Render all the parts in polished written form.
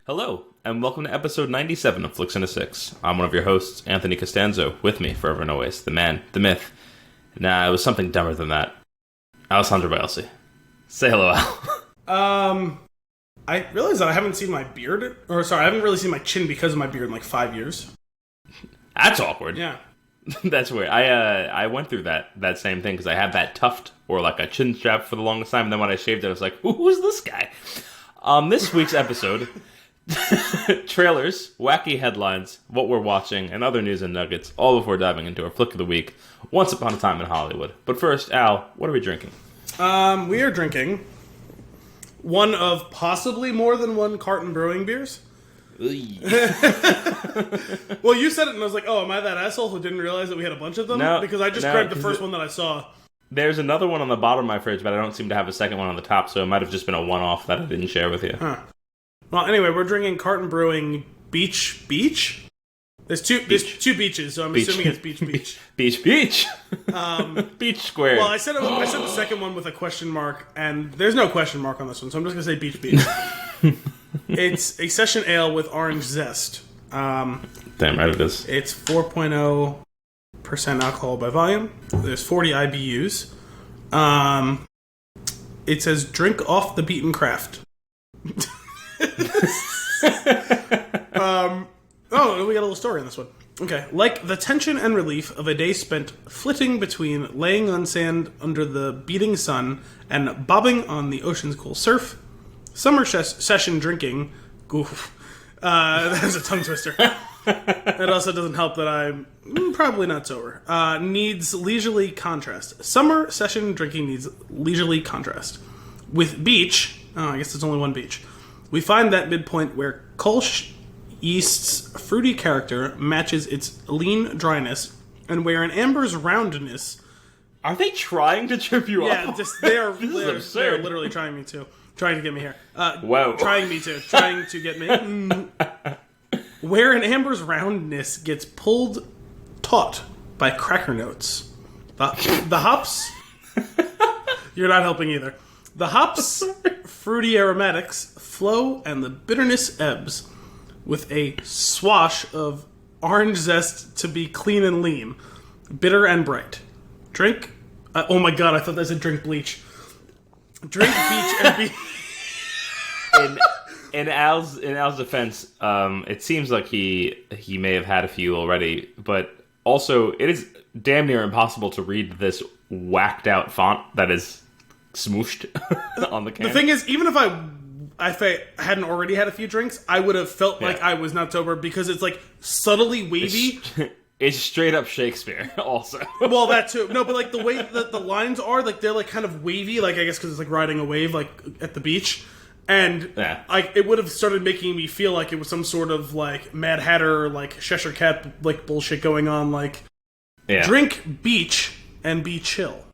Hello, and welcome to episode 97 of Flix and a Six. I'm one of your hosts, Anthony Costanzo, with me, forever and always, the man, the myth. Nah, it was something dumber than that. Alessandro Bielsi. Say hello, Al. I realize that I haven't seen my beard, I haven't really seen my chin because of my beard in like 5 years. That's awkward. Yeah. That's weird. I went through that same thing, because I had that tuft, or like a chin strap for the longest time, and then when I shaved it, I was like, who's this guy? This week's episode... trailers, wacky headlines, what we're watching, and other news and nuggets, all before diving into our flick of the week, Once Upon a Time in Hollywood. But first, Al, what are we drinking? We are drinking one of possibly more than one Carton Brewing beers. Well, you said it, and I was like, oh, am I that asshole who didn't realize that we had a bunch of them? No, because I just grabbed the first one that I saw. There's another one on the bottom of my fridge, but I don't seem to have a second one on the top, so it might have just been a one-off that I didn't share with you. Huh. Well, anyway, we're drinking Carton Brewing Beach? There's two beaches, so I'm assuming it's Beach. Beach. Beach Square. Well, I said the second one with a question mark, and there's no question mark on this one, so I'm just going to say Beach. It's a session ale with orange zest. Damn right it is. It's 4.0% alcohol by volume. There's 40 IBUs. It says, drink off the beaten craft. We got a little story on this one. Okay. Like the tension and relief of a day spent flitting between laying on sand under the beating sun and bobbing on the ocean's cool surf, summer session drinking... Oof. That was a tongue twister. It also doesn't help that I'm probably not sober. Needs leisurely contrast. Summer session drinking needs leisurely contrast. With beach... Oh, I guess there's only one beach. We find that midpoint where Kolsch yeast's fruity character matches its lean dryness, and where an amber's roundness... Are they trying to trip you up? Yeah, they're absurd. literally trying to get me here. Whoa. Trying to get me. Where an amber's roundness gets pulled taut by cracker notes. The hops... You're not helping either. The hops, fruity aromatics, flow, and the bitterness ebbs, with a swash of orange zest to be clean and lean, bitter and bright. Drink... oh my god, I thought that said drink bleach. Drink beach and be... In Al's defense, it seems like he may have had a few already, but also it is damn near impossible to read this whacked out font that is smooshed on the can. The thing is, even if I hadn't already had a few drinks, I would have felt like I was not sober because it's like subtly wavy. It's straight up Shakespeare, also. Well, that too. No, but like the way that the lines are, like they're like kind of wavy, like I guess because it's like riding a wave, like at the beach. And it would have started making me feel like it was some sort of like Mad Hatter, like Cheshire Cat, like bullshit going on. Like, drink beach and be chill.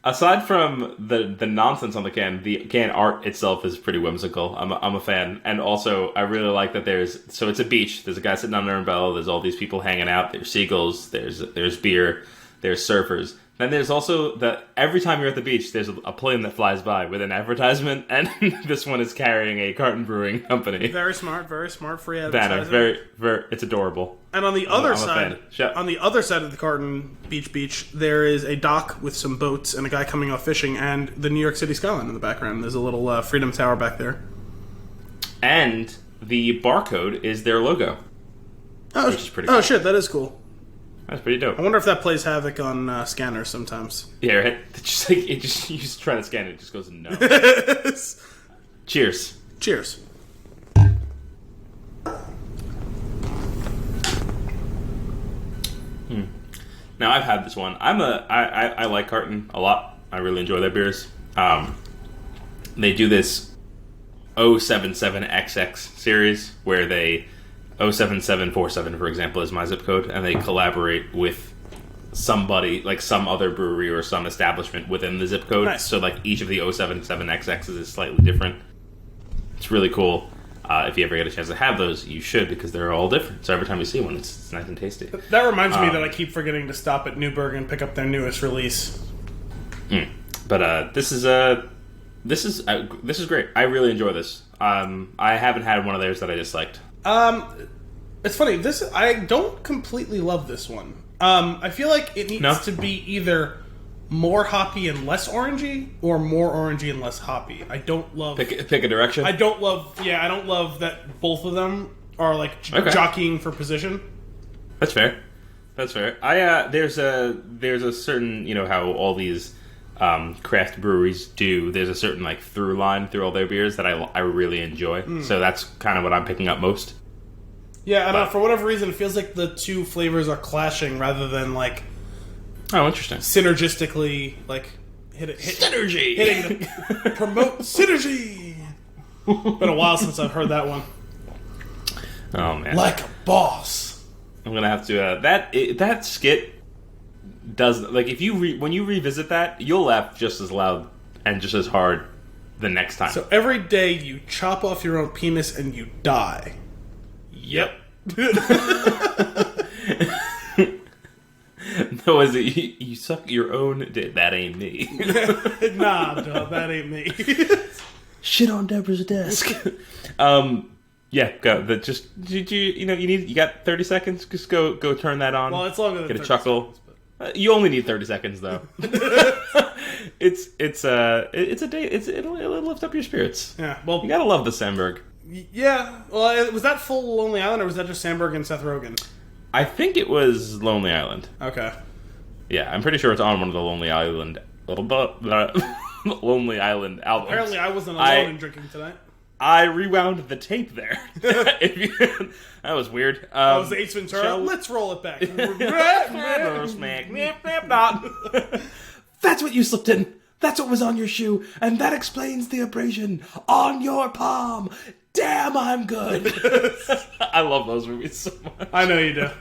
Aside from the nonsense on the can art itself is pretty whimsical. I'm a fan, and also I really like that it's a beach. There's a guy sitting on an umbrella. There's all these people hanging out. There's seagulls. There's beer. There's surfers. Then there's also every time you're at the beach, there's a plane that flies by with an advertisement, and this one is carrying a Carton Brewing Company. Very smart free advertising. Banner, very, it's adorable. And on the other side of the Carton Beach, there is a dock with some boats and a guy coming off fishing, and the New York City skyline in the background. There's a little Freedom Tower back there. And the barcode is their logo, which is pretty cool. Oh shit, that is cool. That's pretty dope. I wonder if that plays havoc on scanners sometimes. Yeah, right. It's just like you just try to scan it, it just goes no. Cheers. Cheers. Now I've had this one. I like Carton a lot. I really enjoy their beers. They do this 077XX series where they 07747, for example, is my zip code, and they collaborate with somebody, like some other brewery or some establishment within the zip code. Nice. So like each of the 077XXs is slightly different. It's really cool. If you ever get a chance to have those, you should, because they're all different. So every time you see one, it's nice and tasty. That reminds me that I keep forgetting to stop at Newburgh and pick up their newest release. But this is This is great. I really enjoy this. I haven't had one of theirs that I disliked. It's funny. I don't completely love this one. I feel like it needs to be either more hoppy and less orangey, or more orangey and less hoppy. I don't love pick a direction. I don't love that both of them are like jockeying for position. That's fair. There's a certain, how all these craft breweries do. There's a certain like through line through all their beers that I really enjoy. So that's kind of what I'm picking up most. Yeah, and for whatever reason, it feels like the two flavors are clashing rather than like. Oh, interesting. Synergistically, like synergy, promote synergy. Been a while since I've heard that one. Oh man, like a boss. I'm gonna have to that skit does like if you when you revisit that, you'll laugh just as loud and just as hard the next time. So every day you chop off your own penis and you die. Yep. No, is it you suck your own dick? That ain't me. Nah, dog, that ain't me. Shit on Deborah's desk. Yeah, go. You got 30 seconds. Just go turn that on. Well, it's longer than get 30 a chuckle. Seconds, but... You only need 30 seconds though. It's a day. It'll lift up your spirits. Yeah, well, you gotta love the Sandberg. Yeah, well, was that full Lonely Island or was that just Sandberg and Seth Rogen? I think it was Lonely Island. Okay. Yeah, I'm pretty sure it's on one of the Lonely Island Lonely Island albums. Apparently, I wasn't alone in drinking tonight. I rewound the tape there. That was weird. That was the Ace Ventura. Let's roll it back. That's what you slipped in. That's what was on your shoe, and that explains the abrasion on your palm. Damn, I'm good. I love those movies so much. I know you do.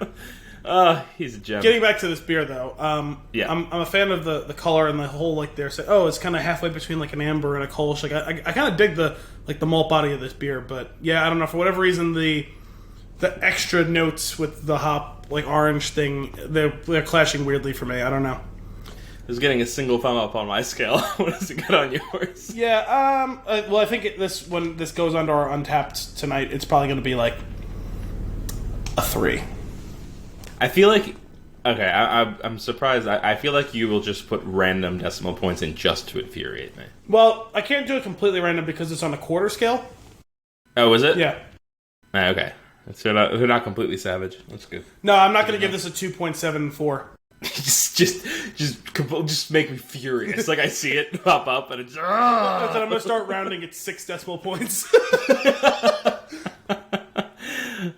He's a gem. Getting back to this beer, though, yeah, I'm a fan of the color and the whole like they're saying, it's kind of halfway between like an amber and a Kolsch. Like I kind of dig the malt body of this beer, but yeah, I don't know, for whatever reason the extra notes with the hop like orange thing they're clashing weirdly for me. I don't know. It's getting a single thumb up on my scale. What does it get on yours? Yeah, well, I think when this goes onto our Untapped tonight, it's probably going to be like a 3. I feel like, okay, I'm surprised. I feel like you will just put random decimal points in just to infuriate me. Well, I can't do it completely random because it's on a quarter scale. Oh, is it? Yeah. Okay. So they're not completely savage. That's good. No, I'm not going to give this a 2.74. just make me furious. Like I see it pop up and it's. Then I'm going to start rounding it 6 decimal points.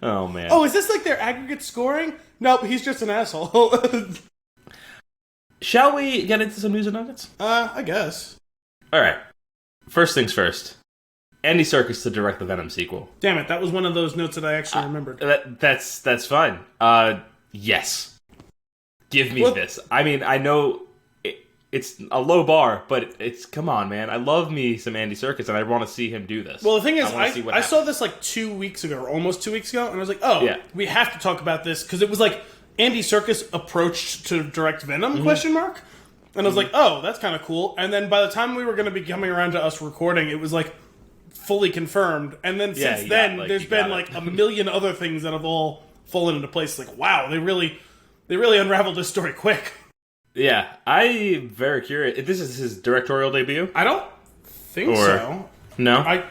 Oh man. Oh, is this like their aggregate scoring? Nope, he's just an asshole. Shall we get into some news and nuggets? I guess. All right. First things first. Andy Serkis to direct the Venom sequel. Damn it, that was one of those notes that I actually remembered. That's fine. Yes. Give me this. I mean, I know it's a low bar, but it's come on, man. I love me some Andy Serkis, and I want to see him do this. Well, the thing is, I saw this like 2 weeks ago, or almost 2 weeks ago, and I was like, we have to talk about this, because it was like Andy Serkis approached to direct Venom, ? And I was like, oh, that's kind of cool. And then by the time we were going to be coming around to us recording, it was like fully confirmed. And then since then, there's been like a million other things that have all fallen into place. Like, wow, they really unraveled this story quick. Yeah, I'm very curious. This is his directorial debut? I don't think so. No?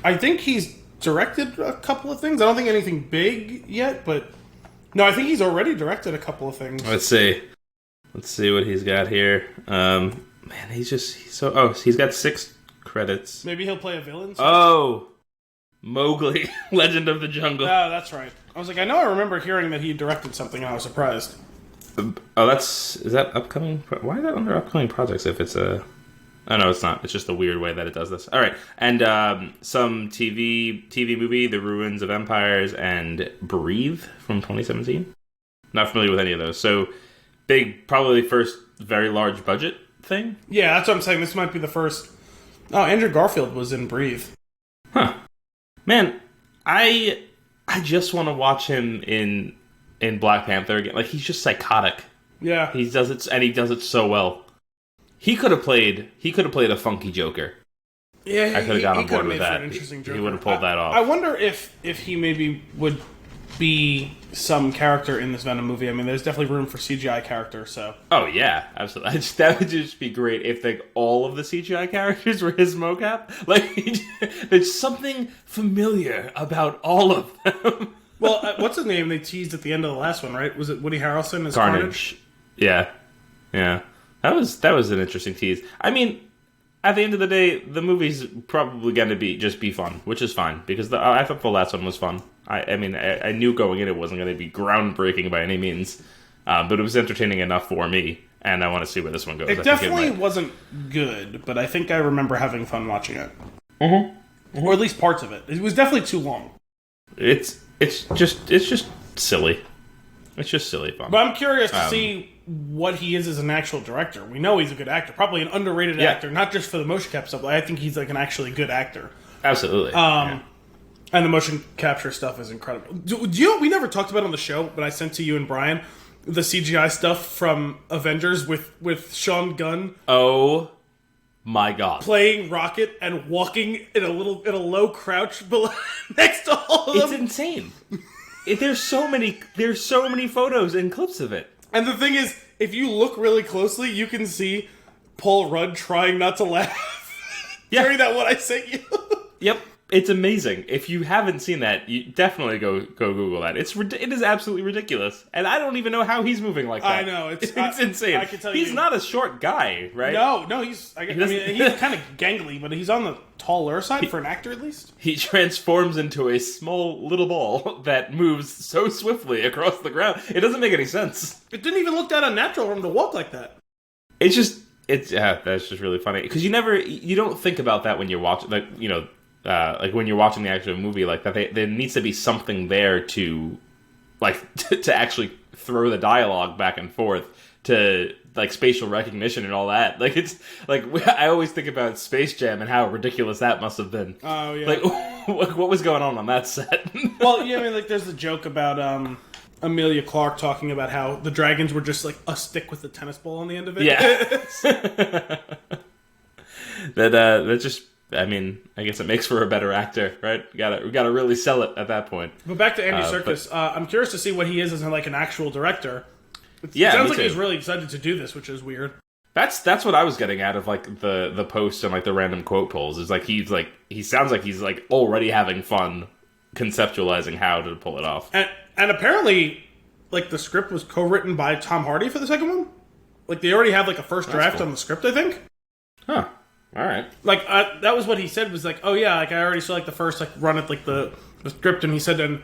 I think he's directed a couple of things. I don't think anything big yet, but... No, I think he's already directed a couple of things. Let's see what he's got here. Man, he's got 6 credits. Maybe he'll play a villain? Oh! Mowgli, Legend of the Jungle. Oh, that's right. I was like, I know I remember hearing that he directed something, and I was surprised. Oh, is that upcoming? Why is that under upcoming projects if it's a... Oh, no, it's not. It's just a weird way that it does this. All right. And some TV movie, The Ruins of Empires, and Breathe from 2017. Not familiar with any of those. So, big, probably first very large budget thing? Yeah, that's what I'm saying. This might be the first... Oh, Andrew Garfield was in Breathe. Huh. Man, I just want to watch him in Black Panther again. Like, he's just psychotic. Yeah. He does it so well. He could have played a funky Joker. Yeah, I could have gone on could've board with made for that. an interesting He Joker. would have pulled that off. I wonder if he maybe would be some character in this Venom movie. I mean, there's definitely room for CGI character, so... Oh, yeah, absolutely. That would just be great if all of the CGI characters were his mocap. Like, there's something familiar about all of them. Well, what's his name they teased at the end of the last one, right? Was it Woody Harrelson as Carnage? Yeah. That was an interesting tease. I mean, at the end of the day, the movie's probably going to be fun, which is fine, because I thought the last one was fun. I mean, I knew going in it wasn't going to be groundbreaking by any means, but it was entertaining enough for me, and I want to see where this one goes. It definitely wasn't good, but I think I remember having fun watching it. Mm-hmm. Or at least parts of it. It was definitely too long. It's just silly. It's just silly fun. But I'm curious to see what he is as an actual director. We know he's a good actor, probably an underrated actor, not just for the motion capture stuff. I think he's like an actually good actor. Absolutely. And the motion capture stuff is incredible. Do you know, we never talked about it on the show, but I sent to you and Brian the CGI stuff from Avengers with Sean Gunn. Oh my god. Playing Rocket and walking in a low crouch below, next to all of them. It's insane. There's so many photos and clips of it. And the thing is, if you look really closely, you can see Paul Rudd trying not to laugh during that one I sent you. Yep. It's amazing. If you haven't seen that, you definitely go Google that. It is absolutely ridiculous, and I don't even know how he's moving like that. I know it's insane. I can tell he's not a short guy, right? No, he's. I mean, he's kind of gangly, but he's on the taller side for an actor, at least. He transforms into a small little ball that moves so swiftly across the ground. It doesn't make any sense. It didn't even look that unnatural for him to walk like that. That's just really funny because you don't think about that when you're watching, like when you're watching the actual movie like that. There needs to be something there to to actually throw the dialogue back and forth to like spatial recognition and all that. Like it's like I always think about Space Jam and how ridiculous that must have been. Oh yeah. Like what was going on that set? Well, yeah, I mean, like there's the joke about Amelia Clark talking about how the dragons were just like a stick with a tennis ball on the end of it. Yeah. that just. I mean, I guess it makes for a better actor, right? We gotta really sell it at that point. But back to Andy Serkis, I'm curious to see what he is as like an actual director. It sounds like he's really excited to do this, which is weird. That's what I was getting out of like the post and like the random quote polls. Is like he sounds like he's like already having fun conceptualizing how to pull it off. And apparently, like the script was co-written by Tom Hardy for the second one. Like they already have like a first draft on the script, I think. Huh. All right. Like that was what he said was like, oh yeah, like I already saw like the first like run at like the script, and he said, and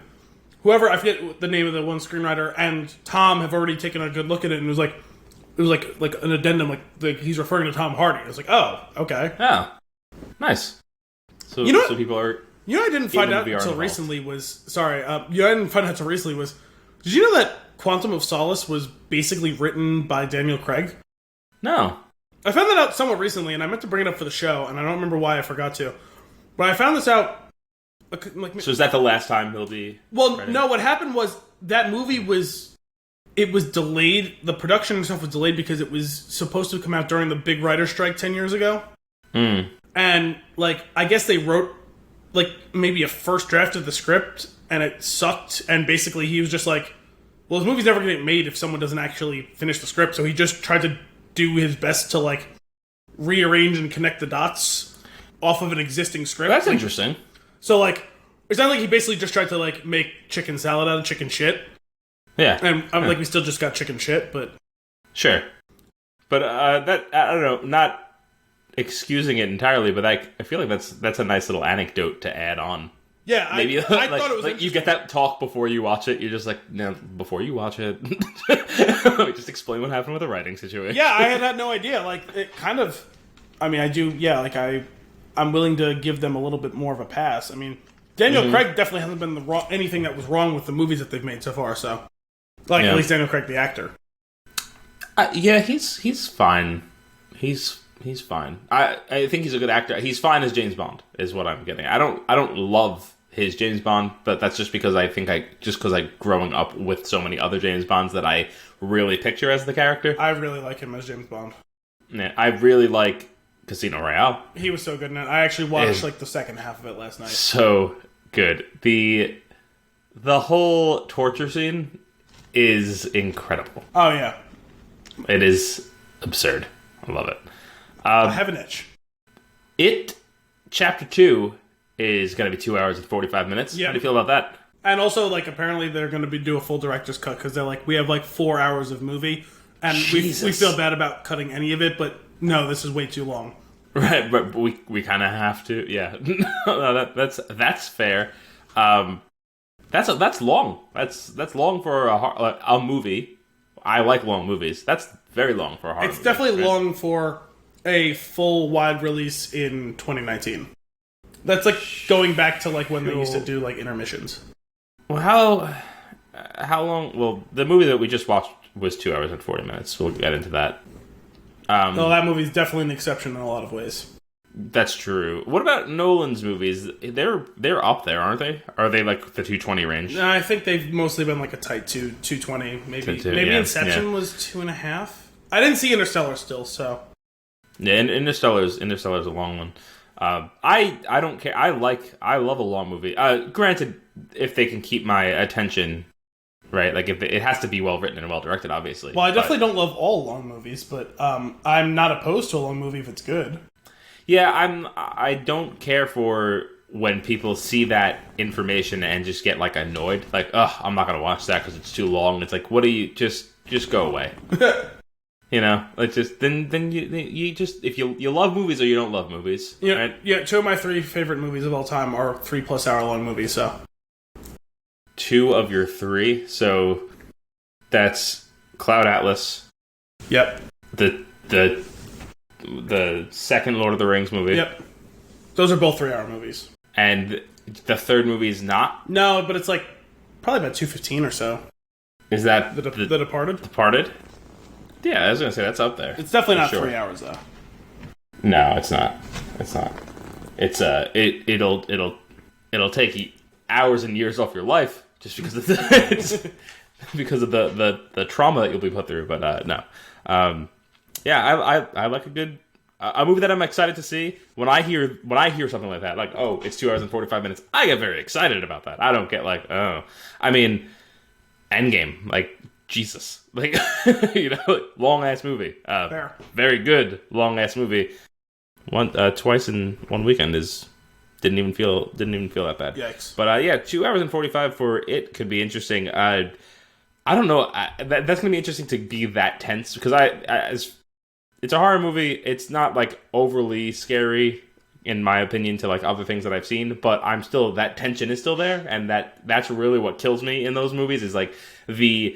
whoever, I forget the name of the one screenwriter, and Tom have already taken a good look at it, and it was like an addendum, like he's referring to Tom Hardy. I was like, oh, okay. Oh, nice. So so people are. You know, I didn't find out until recently was I didn't find out until recently was. Did you know that Quantum of Solace was basically written by Daniel Craig? No. I found that out somewhat recently, and I meant to bring it up for the show, and I don't remember why I forgot to. But I found this out... So is that the last time he'll be... Well, no, what happened was that movie was... It was delayed. The production and stuff was delayed because it was supposed to come out during the big writer's strike 10 years ago. Mm. And, like, I guess they wrote, like, maybe a first draft of the script, and it sucked, and basically he was just like, well, this movie's never going to get made if someone doesn't actually finish the script, so he just tried to do his best to like rearrange and connect the dots off of an existing script. That's interesting. So like, it's not like he basically just tried to like make chicken salad out of chicken shit. Yeah, and I'm like, we still just got chicken shit, but sure. But that I don't know, not excusing it entirely, but I feel like that's a nice little anecdote to add on. Yeah, maybe I like, thought it was like you get that talk before you watch it. You're just like, no, before you watch it, just explain what happened with the writing situation. Yeah, I had no idea. Like it kind of, I mean, I do. Yeah, like I'm willing to give them a little bit more of a pass. I mean, Daniel Craig definitely hasn't been anything that was wrong with the movies that they've made so far. So, like at least Daniel Craig, the actor. Yeah, he's fine. He's fine. I think he's a good actor. He's fine as James Bond, is what I'm getting. I don't love his James Bond, but that's just because I think growing up with so many other James Bonds that I really picture as the character. I really like him as James Bond. Yeah, I really like Casino Royale. He was so good in it. I actually watched the second half of it last night. So good. The whole torture scene is incredible. Oh yeah, it is absurd. I love it. I have an itch. It Chapter 2 is going to be 2 hours and 45 minutes. Yeah. How do you feel about that? And also, like, apparently they're going to do a full director's cut because they're like, we have like 4 hours of movie, and we feel bad about cutting any of it, but no, this is way too long. Right, but we kind of have to. Yeah, no, that's fair. That's long. That's long for a movie. I like long movies. That's very long for a horror movie. It's definitely long for a full wide release in 2019. That's like going back to like when they used to do like intermissions. Well, how long? Well, the movie that we just watched was 2 hours and 40 minutes. We'll get into that. No, that movie's definitely an exception in a lot of ways. That's true. What about Nolan's movies? They're up there, aren't they? Are they like the 220 range? No, I think they've mostly been like a tight 220. Maybe Inception was 2.5. I didn't see Interstellar still, so. Yeah, Interstellar's a long one. I don't care. I love a long movie. Granted, if they can keep my attention, right? Like if it has to be well written and well directed, obviously. Well, I definitely don't love all long movies, but I'm not opposed to a long movie if it's good. Yeah, I don't care for when people see that information and just get like annoyed, like, ugh, I'm not gonna watch that because it's too long. It's like, what do you just go away? You know, like just then you just if you love movies or you don't love movies. Yeah, right? Yeah. 2 of my 3 favorite movies of all time are 3+ hour long movies. So 2 of your 3, so that's Cloud Atlas. Yep. The second Lord of the Rings movie. Yep. Those are both 3-hour movies. And the third movie is not? No, but it's like probably about 2:15 or so. Is that The Departed? Departed? Yeah, I was gonna say that's up there. It's definitely not 3 hours though. No, it's not. It's not. It's it'll take hours and years off your life just because of because of the trauma that you'll be put through. But no. Yeah, I like a movie that I'm excited to see. When I hear something like that, like, oh, it's 2 hours and 45 minutes, I get very excited about that. I don't get like, oh, I mean, Endgame, like, Jesus, like, you know, long ass movie, Fair. Very good long ass movie. Twice in one weekend didn't even feel that bad. Yikes. But yeah, 2 hours and 45 for it could be interesting. I don't know. That's gonna be interesting to be that tense because it's a horror movie. It's not like overly scary in my opinion to like other things that I've seen, but I'm still, that tension is still there, and that's really what kills me in those movies is like the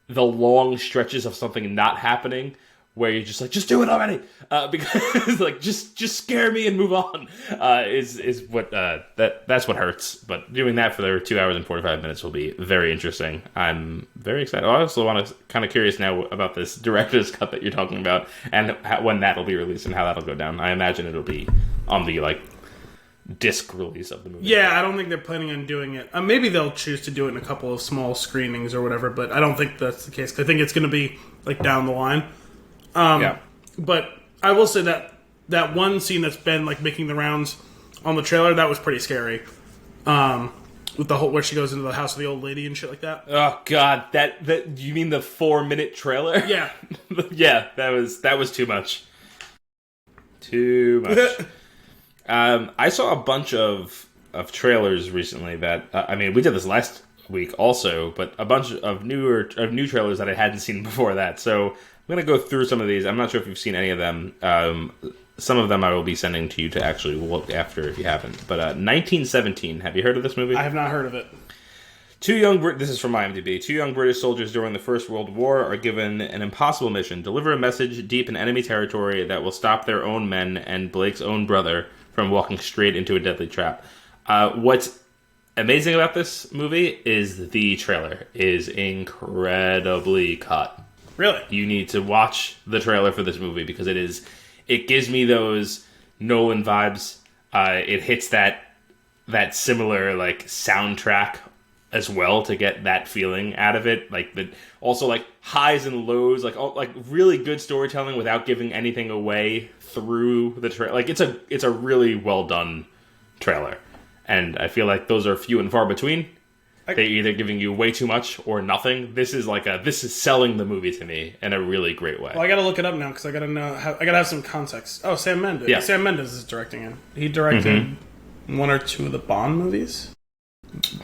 long stretches of something not happening where you're just like, just do it already, because like just scare me and move on, is what that's what hurts. But doing that for the 2 hours and 45 minutes will be very interesting. I'm very excited. I also want to kind of curious now about this director's cut that you're talking about and when that'll be released and how that'll go down. I imagine it'll be on the like disc release of the movie. Yeah, I don't think they're planning on doing it. Maybe they'll choose to do it in a couple of small screenings or whatever, but I don't think that's the case. 'Cause I think it's going to be like down the line. Yeah. But I will say that one scene that's been like making the rounds on the trailer, that was pretty scary. With the whole where she goes into the house of the old lady and shit like that. Oh God, that you mean the 4-minute trailer? Yeah, yeah, that was too much. Too much. I saw a bunch of trailers recently that I mean, we did this last week also, but a bunch of new trailers that I hadn't seen before that. So I'm going to go through some of these. I'm not sure if you've seen any of them. Some of them I will be sending to you to actually look after if you haven't. But 1917, have you heard of this movie? I have not heard of it. This is from IMDb. 2 young British soldiers during the First World War are given an impossible mission: deliver a message deep in enemy territory that will stop their own men and Blake's own brother from walking straight into a deadly trap. What's amazing about this movie is the trailer is incredibly cut. Really? You need to watch the trailer for this movie because it gives me those Nolan vibes. It hits that similar like soundtrack as well to get that feeling out of it. Like also like highs and lows, like really good storytelling without giving anything away through the trailer. Like it's a really well done trailer, and I feel like those are few and far between. They're either giving you way too much or nothing. This is selling the movie to me in a really great way. Well, I gotta look it up now because I gotta know. I gotta have some context. Oh, Sam Mendes. Yeah. Sam Mendes is directing it. He directed one or two of the Bond movies.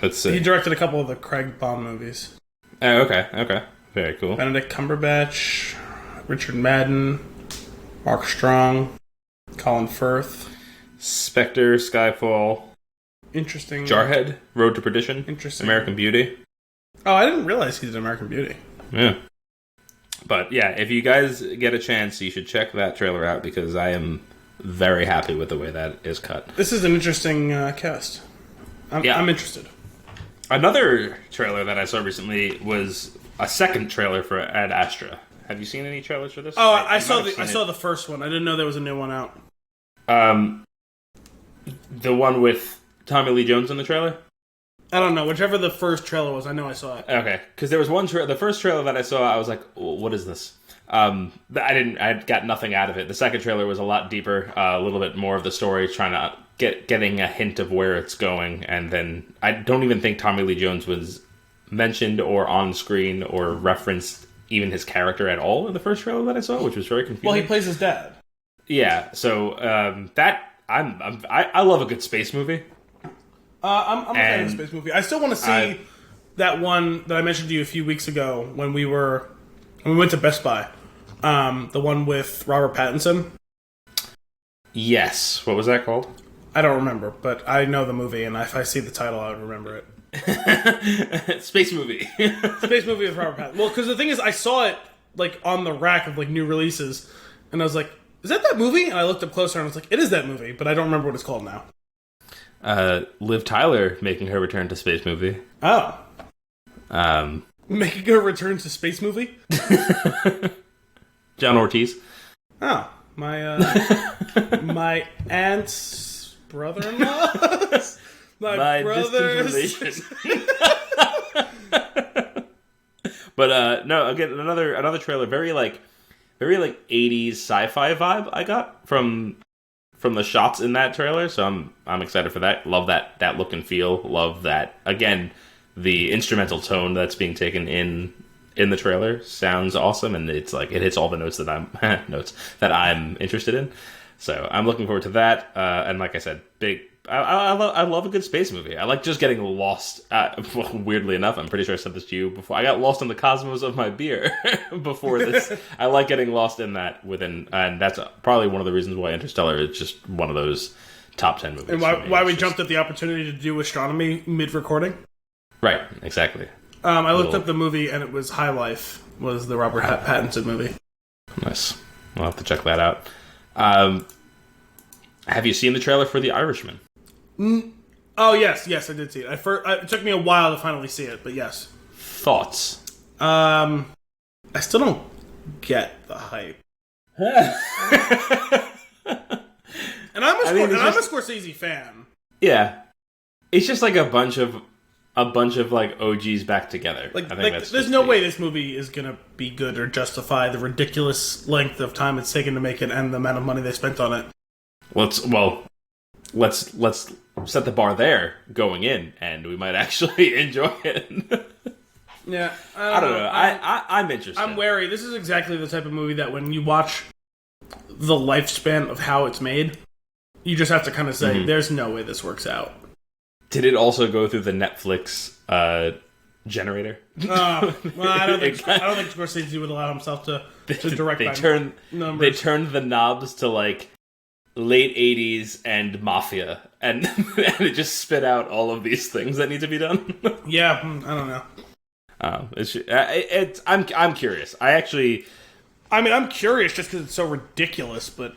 Let's see. He directed a couple of the Craig Bond movies. Oh, okay. Very cool. Benedict Cumberbatch, Richard Madden, Mark Strong, Colin Firth, Spectre, Skyfall. Interesting. Jarhead, Road to Perdition. Interesting. American Beauty. Oh, I didn't realize he did American Beauty. Yeah. But yeah, if you guys get a chance, you should check that trailer out because I am very happy with the way that is cut. This is an interesting cast. I'm interested. Another trailer that I saw recently was a second trailer for Ad Astra. Have you seen any trailers for this? Oh, I saw the first one. I didn't know there was a new one out. The one with Tommy Lee Jones in the trailer? I don't know. Whichever the first trailer was, I know I saw it. Okay, because there was one the first trailer that I saw, I was like, what is this? I got nothing out of it. The second trailer was a lot deeper, a little bit more of the story, trying to getting a hint of where it's going, and then I don't even think Tommy Lee Jones was mentioned or on screen or referenced even his character at all in the first trailer that I saw, which was very confusing. Well, he plays his dad. Yeah, so I love a good space movie. I'm a fan of the space movie. I still want to see that one that I mentioned to you a few weeks ago when we went to Best Buy. The one with Robert Pattinson. Yes. What was that called? I don't remember, but I know the movie, and if I see the title, I would remember it. Space movie. Space movie with Robert Pattinson. Well, because the thing is, I saw it like on the rack of like new releases, and I was like, "Is that movie?" And I looked up closer, and I was like, "It is that movie," but I don't remember what it's called now. Liv Tyler making her return to space movie. Oh. Making her return to space movie? John Ortiz. Oh. My aunt's brother-in-law? my brother's distant relation. But no, again, another trailer, very 80s sci-fi vibe I got from the shots in that trailer, so I'm excited for that. Love that look and feel. Love that, again, the instrumental tone that's being taken in the trailer sounds awesome, and it's like it hits all the notes that I'm interested in. So I'm looking forward to that. And like I said, I love a good space movie. I like just getting lost. Weirdly enough, I'm pretty sure I said this to you before. I got lost in the cosmos of my beer before this. I like getting lost in that and that's probably one of the reasons why Interstellar is just one of those top 10 movies. And why we jumped at the opportunity to do astronomy mid-recording? Right, exactly. I looked up the movie, and it was High Life, was the Robert Pattinson movie. Nice. I'll have to check that out. Have you seen the trailer for The Irishman? Oh, yes, I did see it. It took me a while to finally see it, but yes. Thoughts? I still don't get the hype. And I'm a Scorsese fan. Yeah. It's just like a bunch of like OGs back together. I think there's no way this movie is gonna be good or justify the ridiculous length of time it's taken to make it and the amount of money they spent on it. Let's set the bar there going in, and we might actually enjoy it. Yeah, I don't know. I'm interested. I'm wary. This is exactly the type of movie that when you watch the lifespan of how it's made, you just have to kind of say, "There's no way this works out." Did it also go through the Netflix generator? Well, I don't think Scorsese would allow himself to direct. They turned the knobs to like late 80s and Mafia, and it just spit out all of these things that need to be done. Yeah, I don't know. I'm curious. I'm curious just because it's so ridiculous, but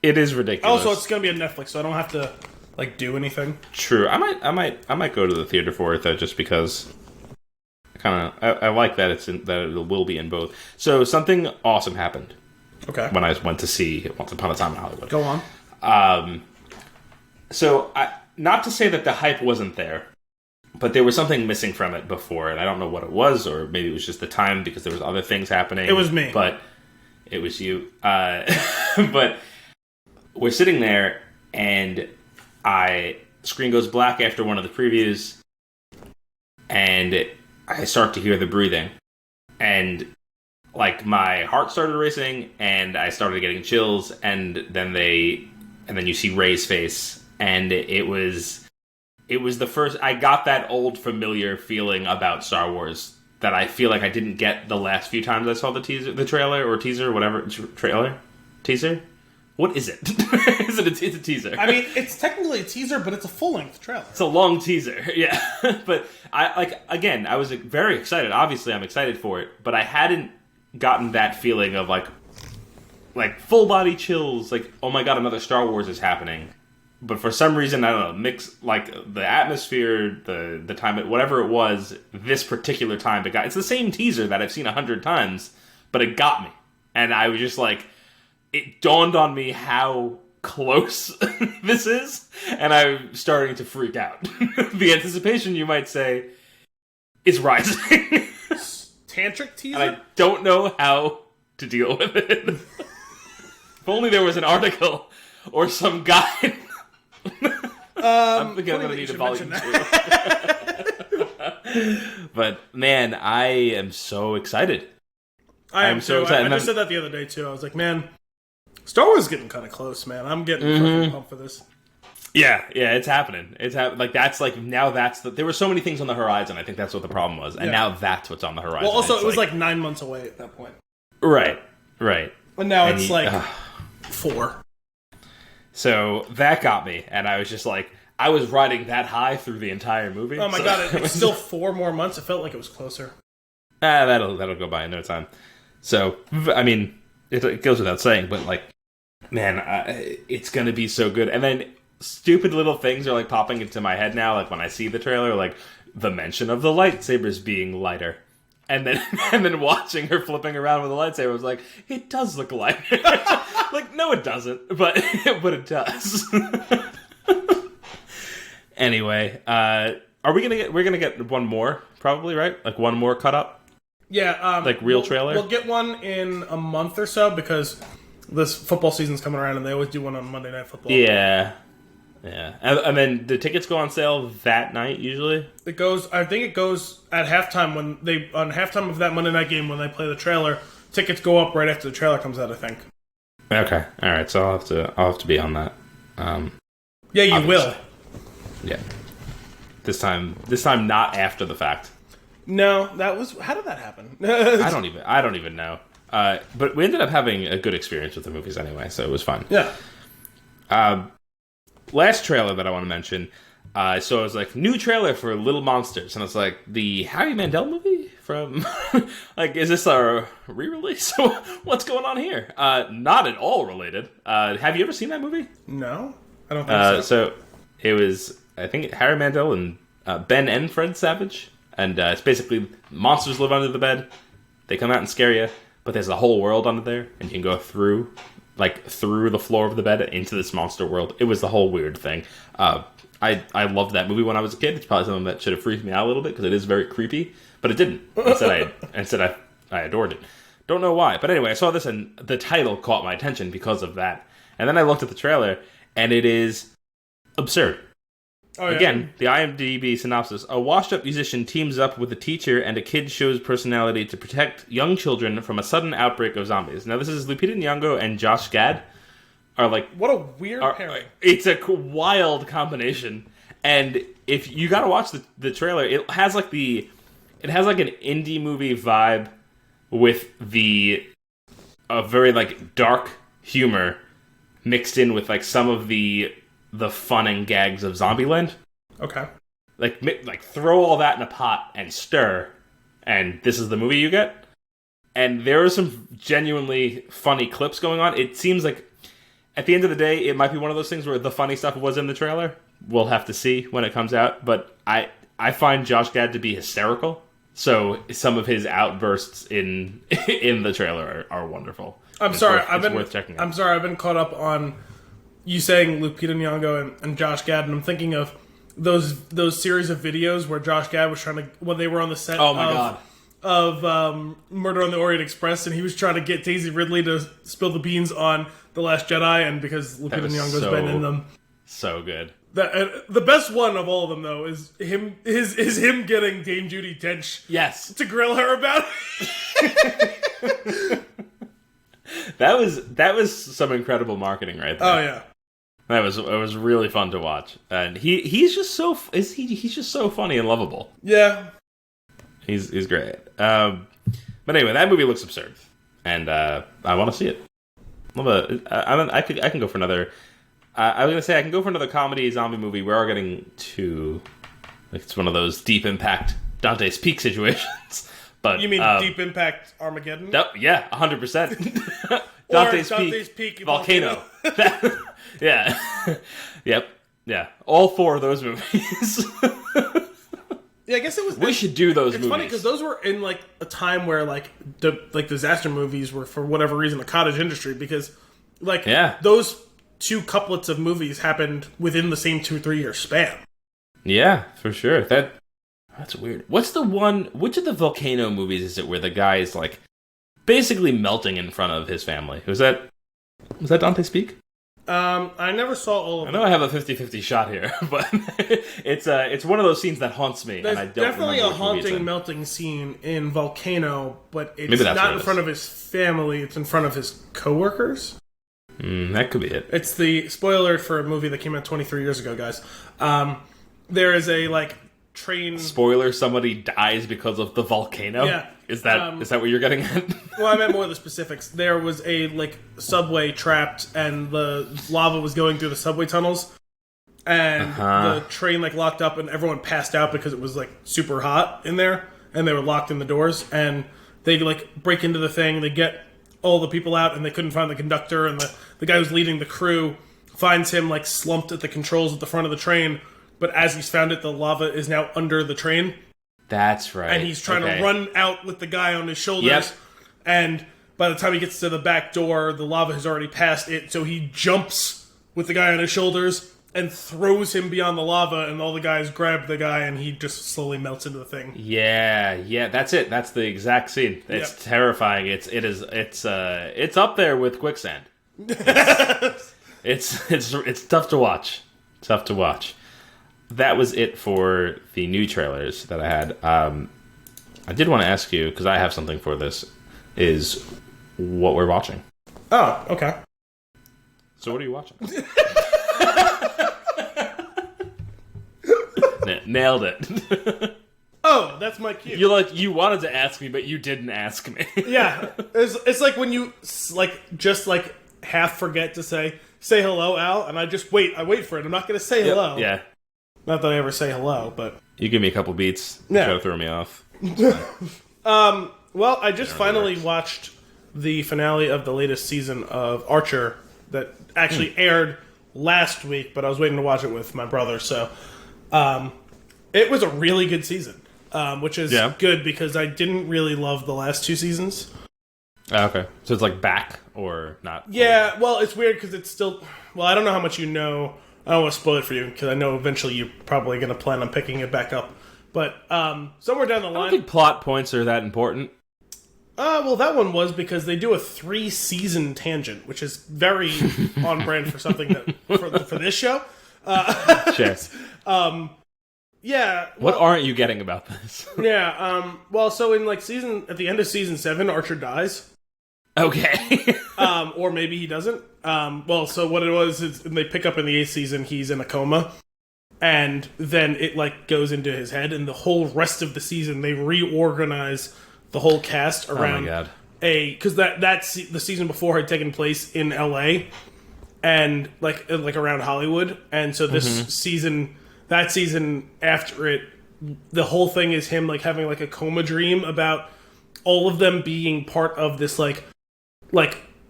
it is ridiculous. Also, it's going to be on Netflix, so I don't have to like do anything. True. I might go to the theater for it though, just because I like that that it will be in both. So something awesome happened. Okay. When I went to see Once Upon a Time in Hollywood. Go on. So not to say that the hype wasn't there, but there was something missing from it before, and I don't know what it was, or maybe it was just the time because there was other things happening. It was me. But it was you. But we're sitting there, and screen goes black after one of the previews, and I start to hear the breathing. And, like, my heart started racing, and I started getting chills, and then you see Rey's face, and it was the first... I got that old familiar feeling about Star Wars that I feel like I didn't get the last few times I saw the teaser, whatever. Trailer? Teaser? What is it? It's a teaser. I mean, it's technically a teaser, but it's a full-length trailer. It's a long teaser, yeah. But I was very excited. Obviously, I'm excited for it, but I hadn't gotten that feeling of like full-body chills, like, oh my god, another Star Wars is happening. But for some reason, I don't know, mix, like, the atmosphere, the time, whatever it was, this particular time, it's the same teaser that I've seen 100 times, but it got me. And I was just like, it dawned on me how close this is, and I'm starting to freak out. The anticipation, you might say, is rising. Tantric teaser? And I don't know how to deal with it. If only there was an article or some guide. I'm thinking I'm going to need a volume 2. But, man, I am so excited. I am so excited. I just said that the other day, too. I was like, man, Star Wars is getting kind of close, man. I'm getting fucking pumped for this. Yeah, it's happening. Like, that's like, now there were so many things on the horizon. I think that's what the problem was. And now that's what's on the horizon. Well, also, it was like 9 months away at that point. Right. And now it's 4. So that got me, and I was just like, I was riding that high through the entire movie. Oh my god, it's still 4 more months. It felt like it was closer. That'll go by in no time. So, I mean, it goes without saying, but like, man, it's gonna be so good. And then stupid little things are like popping into my head now, like when I see the trailer, like the mention of the lightsabers being lighter. And then watching her flipping around with a lightsaber was like, it does look lighter. Like, no, it doesn't, but it does. Anyway, we're gonna get one more probably, right? Like one more cut up. Yeah, like real trailer. We'll get one in a month or so because this football season's coming around, and they always do one on Monday Night Football. Yeah. And then the tickets go on sale that night usually. I think it goes at halftime on halftime of that Monday night game when they play the trailer. Tickets go up right after the trailer comes out, I think. Okay, all right. So I'll have to be on that. Yeah, you will. Yeah. This time not after the fact. No, how did that happen? I don't even know. But we ended up having a good experience with the movies anyway, so it was fun. Yeah. Last trailer that I want to mention. So it was like, new trailer for Little Monsters, and it's like the Howie Mandel movie from. Like, is this a re-release? What's going on here? Not at all related. Have you ever seen that movie? No, I don't think so. So it was, I think, Harry Mandel and Ben and Fred Savage, and it's basically monsters live under the bed. They come out and scare you, but there's a whole world under there, and you can go through the floor of the bed into this monster world. It was the whole weird thing. I loved that movie when I was a kid. It's probably something that should have freaked me out a little bit because it is very creepy, but it didn't. Instead, I adored it. Don't know why, but anyway, I saw this and the title caught my attention because of that. And then I looked at the trailer, and it is absurd. Oh, yeah. Again, the IMDb synopsis: a washed-up musician teams up with a teacher and a kid show's personality to protect young children from a sudden outbreak of zombies. Now, this is Lupita Nyong'o and Josh Gad. Are like, what a weird pairing. It's a wild combination, and if you gotta watch the trailer, it has like an indie movie vibe with a very like dark humor mixed in with like some of the fun and gags of Zombieland. Okay, like throw all that in a pot and stir, and this is the movie you get. And there are some genuinely funny clips going on. It seems like, at the end of the day, it might be one of those things where the funny stuff was in the trailer. We'll have to see when it comes out. But I find Josh Gad to be hysterical. So some of his outbursts in the trailer are wonderful. It's worth checking out. I'm sorry, I've been caught up on you saying Lupita Nyong'o and Josh Gad, and I'm thinking of those series of videos where Josh Gad was trying to, when they were on the set Oh my god. of Murder on the Orient Express, and he was trying to get Daisy Ridley to spill the beans on The Last Jedi, and because Lupita Nyong'o's been in them. So good. The best one of all of them, though, is him getting Dame Judi Dench to grill her about it. That was some incredible marketing right there. Oh yeah. It was really fun to watch, and he's just so funny and lovable. Yeah, he's great. But anyway, that movie looks absurd, and I want to see it. I can go for another. I was gonna say I can go for another comedy zombie movie. We are getting to, like, it's one of those Deep Impact Dante's Peak situations. But you mean Deep Impact Armageddon? Yeah, 100%. Dante's Peak Volcano. Yeah. Yep. Yeah. All four of those movies. Yeah, I guess it was. We should do those movies. It's funny because those were in like a time where like disaster movies were, for whatever reason, a cottage industry, because those two couplets of movies happened within the same 2-3 year span. Yeah, for sure. That's weird. What's the one? Which of the volcano movies is it where the guy is like basically melting in front of his family? Was that Dante's Peak? I never saw all of them. I know I have a 50-50 shot here, but it's one of those scenes that haunts me. There's and I don't definitely a haunting melting scene in Volcano, but it's not in front of his family. It's in front of his coworkers. That could be it. It's the spoiler for a movie that came out 23 years ago, guys. There is a train spoiler. Somebody dies because of the volcano. Yeah. Is that what you're getting at? Well, I meant more of the specifics. There was a subway trapped, and the lava was going through the subway tunnels, and the train locked up, and everyone passed out because it was super hot in there, and they were locked in the doors, and they break into the thing, they get all the people out, and they couldn't find the conductor, and the guy who's leading the crew finds him slumped at the controls at the front of the train, but as he's found it, the lava is now under the train. That's right. And he's trying to run out with the guy on his shoulders. Yep. And by the time he gets to the back door, the lava has already passed it. So he jumps with the guy on his shoulders and throws him beyond the lava. And all the guys grab the guy, and he just slowly melts into the thing. Yeah, that's it. That's the exact scene. It's terrifying. It's up there with Quicksand. It's tough to watch. Tough to watch. That was it for the new trailers that I had. I did want to ask you, because I have something for this, is what we're watching. Oh, okay. So what are you watching? Nailed it. Oh, that's my cue. You wanted to ask me, but you didn't ask me. Yeah. It's like when you just half forget to say hello, Al, and I wait for it. I'm not going to say hello. Yeah. Not that I ever say hello, but... You give me a couple beats. Yeah. Try to throw me off. Well, I just finally watched the finale of the latest season of Archer that actually aired last week, but I was waiting to watch it with my brother, so... it was a really good season, which is good because I didn't really love the last two seasons. Okay. So it's back or not? Yeah, well, it's weird because it's still... Well, I don't know how much you know... I don't want to spoil it for you, because I know eventually you're probably going to plan on picking it back up. But somewhere down the line... I don't think plot points are that important. Well, that one was because they do a 3-season tangent, which is very on brand for something that for this show. Sure. Yeah. What aren't you getting about this? Yeah. Well, so in at the end of season 7, Archer dies. Okay. Or maybe he doesn't. Well, so what it was is they pick up in the 8th season, he's in a coma, and then it goes into his head, and the whole rest of the season they reorganize the whole cast around because the season before had taken place in LA and around Hollywood, and so this season after it, the whole thing is him having a coma dream about all of them being part of this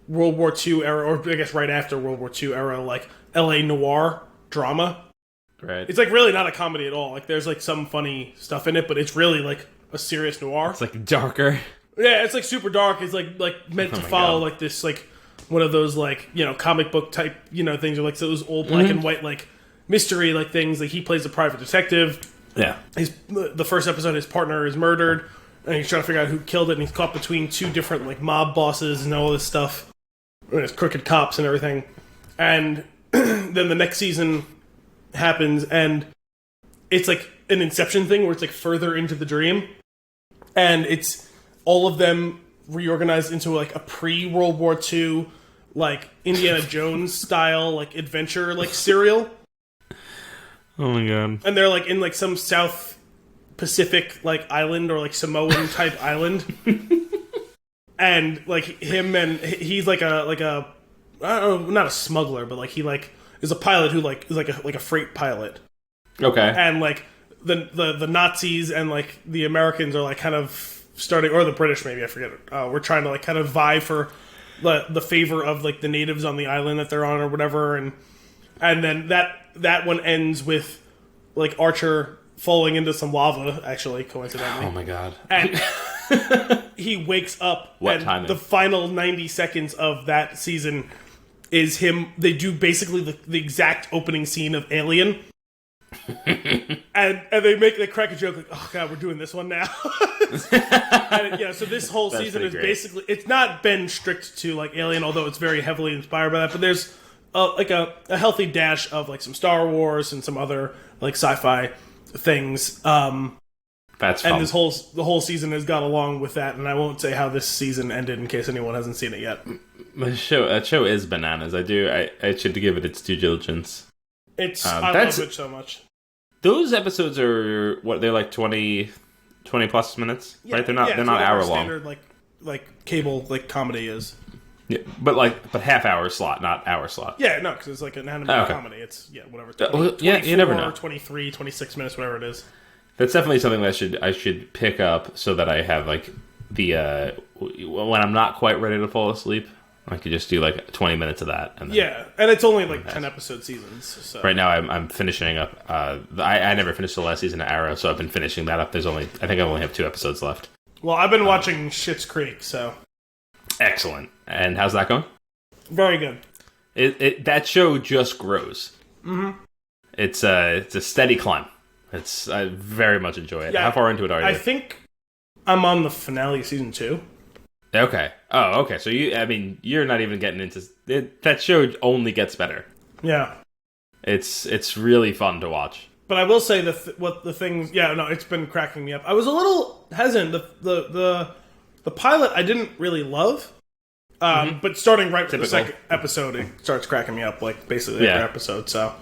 World War II era, or I guess right after World War II era, LA noir drama. Right. It's really not a comedy at all. There's some funny stuff in it, but it's really a serious noir. It's darker. Yeah, it's super dark. It's meant to follow this one of those comic book type things, or those old black and white mystery like things. Like he plays a private detective. Yeah. The first episode, his partner is murdered, and he's trying to figure out who killed it. And he's caught between two different like mob bosses and all this stuff, and it's crooked cops and everything. And then the next season happens, and it's like an Inception thing where it's like further into the dream, and it's all of them reorganized into like a pre-World War II, like Indiana Jones style, like adventure, like serial. Oh my god! And they're like in like some South Pacific like island or like Samoan type island, and like him and he's like a I don't know, not a smuggler, but like he like is a pilot who like is like a freight pilot. Okay. And like the Nazis and like the Americans are like kind of starting, or the British maybe, I forget. We're trying to like kind of vie for the favor of like the natives on the island that they're on or whatever, and then that one ends with like Archer falling into some lava, actually, coincidentally. Oh my god. And he wakes up, what and timing? The final 90 seconds of that season is him. They do basically the exact opening scene of Alien. and they crack a joke like, oh god, we're doing this one now. And, yeah, so this whole season is great. Basically, it's not been strict to like Alien, although it's very heavily inspired by that, but there's like a healthy dash of like some Star Wars and some other like sci-fi things. That's fun. And the whole season has got along with that, and I won't say how this season ended in case anyone hasn't seen it yet. That show is bananas. I should give it its due diligence. I love it so much. Those episodes are what, they're like 20 plus minutes, yeah, right? They're not hour long. Standard like cable like comedy is. Yeah, but half hour slot, not hour slot. Yeah, no, because it's like an animated comedy. It's whatever. 20, you never know. 23, 26 minutes, whatever it is. That's definitely something that I should pick up so that I have like the when I'm not quite ready to fall asleep, I could just do like 20 minutes of that. And then, and it's only like 10 episode seasons. So. Right now I'm finishing up. I never finished the last season of Arrow, so I've been finishing that up. I think I only have 2 episodes left. Well, I've been watching Schitt's Creek, so excellent. And how's that going? Very good. That show just grows. Mm-hmm. It's a steady climb. I very much enjoy it. Yeah, how far into it are you? I think I'm on the finale of season 2. Okay. Oh, okay. So you're not even getting into it. That show only gets better. Yeah. It's really fun to watch. But I will say the things. Yeah, no, it's been cracking me up. I was a little hesitant. The pilot I didn't really love. But starting right with the second episode, it starts cracking me up. Like basically every episode. So,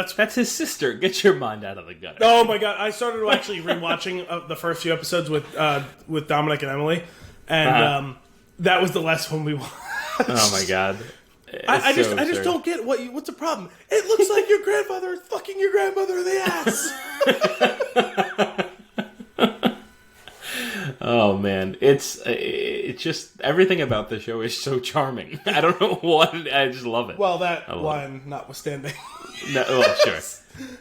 that's his sister. Get your mind out of the gutter. Oh my god! I started actually rewatching the first few episodes with Dominic and Emily, and that was the last one we watched. Oh my god! I just don't get what's the problem. It looks like your grandfather is fucking your grandmother in the ass. Oh man, it's just everything about the show is so charming. I don't know what I just love it. Well, that line notwithstanding. No, well, sure.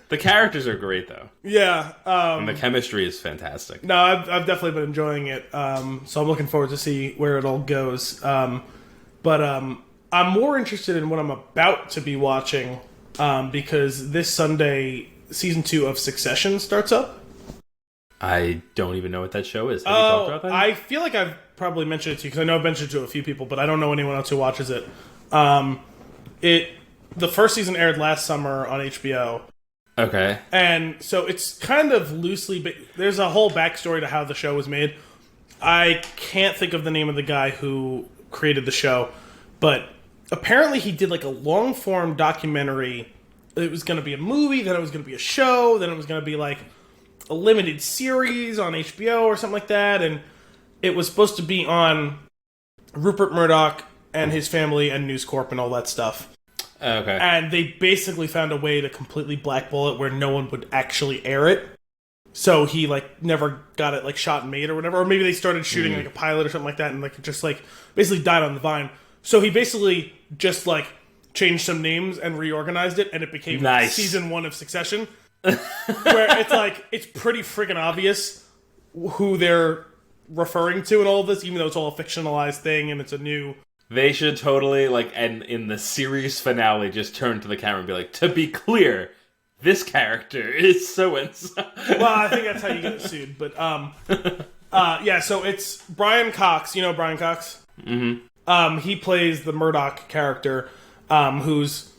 The characters are great though. Yeah, and the chemistry is fantastic. No, I've definitely been enjoying it. So I'm looking forward to see where it all goes. But I'm more interested in what I'm about to be watching because this Sunday, season 2 of Succession starts up. I don't even know what that show is. Have you talked about that? I feel like I've probably mentioned it to you because I know I've mentioned it to a few people, but I don't know anyone else who watches it. The first season aired last summer on HBO. Okay. And so it's kind of loosely... There's a whole backstory to how the show was made. I can't think of the name of the guy who created the show, but apparently he did like a long-form documentary. It was going to be a movie, then it was going to be a show, then it was going to be like a limited series on HBO or something like that, and it was supposed to be on Rupert Murdoch and his family and News Corp and all that stuff. Okay. And they basically found a way to completely blackball it where no one would actually air it. So he like never got it like shot and made or whatever, or maybe they started shooting like a pilot or something like that, and like it just like basically died on the vine. So he basically just like changed some names and reorganized it, and it became season 1 of Succession. Where it's like it's pretty friggin' obvious who they're referring to in all of this, even though it's all a fictionalized thing and it's a new They should totally, like, and in the series finale, just turn to the camera and be like, to be clear, this character is so-and-so. Well, I think that's how you get sued. But, yeah, so it's Brian Cox. You know Brian Cox? Mm-hmm. He plays the Murdoch character, who's,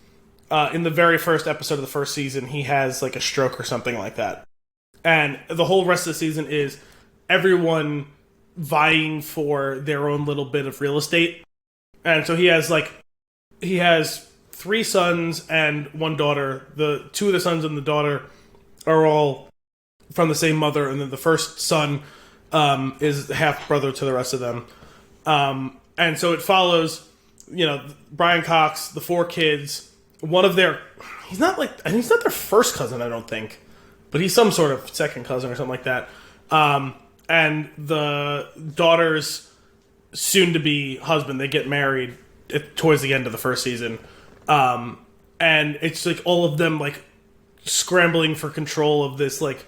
in the very first episode of the first season, he has, like, a stroke or something like that. And the whole rest of the season is everyone vying for their own little bit of real estate. And so he has 3 sons and 1 daughter. The 2 of the sons and the daughter are all from the same mother, and then the first son is half brother to the rest of them. And so it follows, Brian Cox, the 4 kids. One of their, he's not their first cousin, I don't think, but he's some sort of second cousin or something like that. And the daughter's soon-to-be husband, they get married towards the end of the first season. And it's like all of them like scrambling for control of this like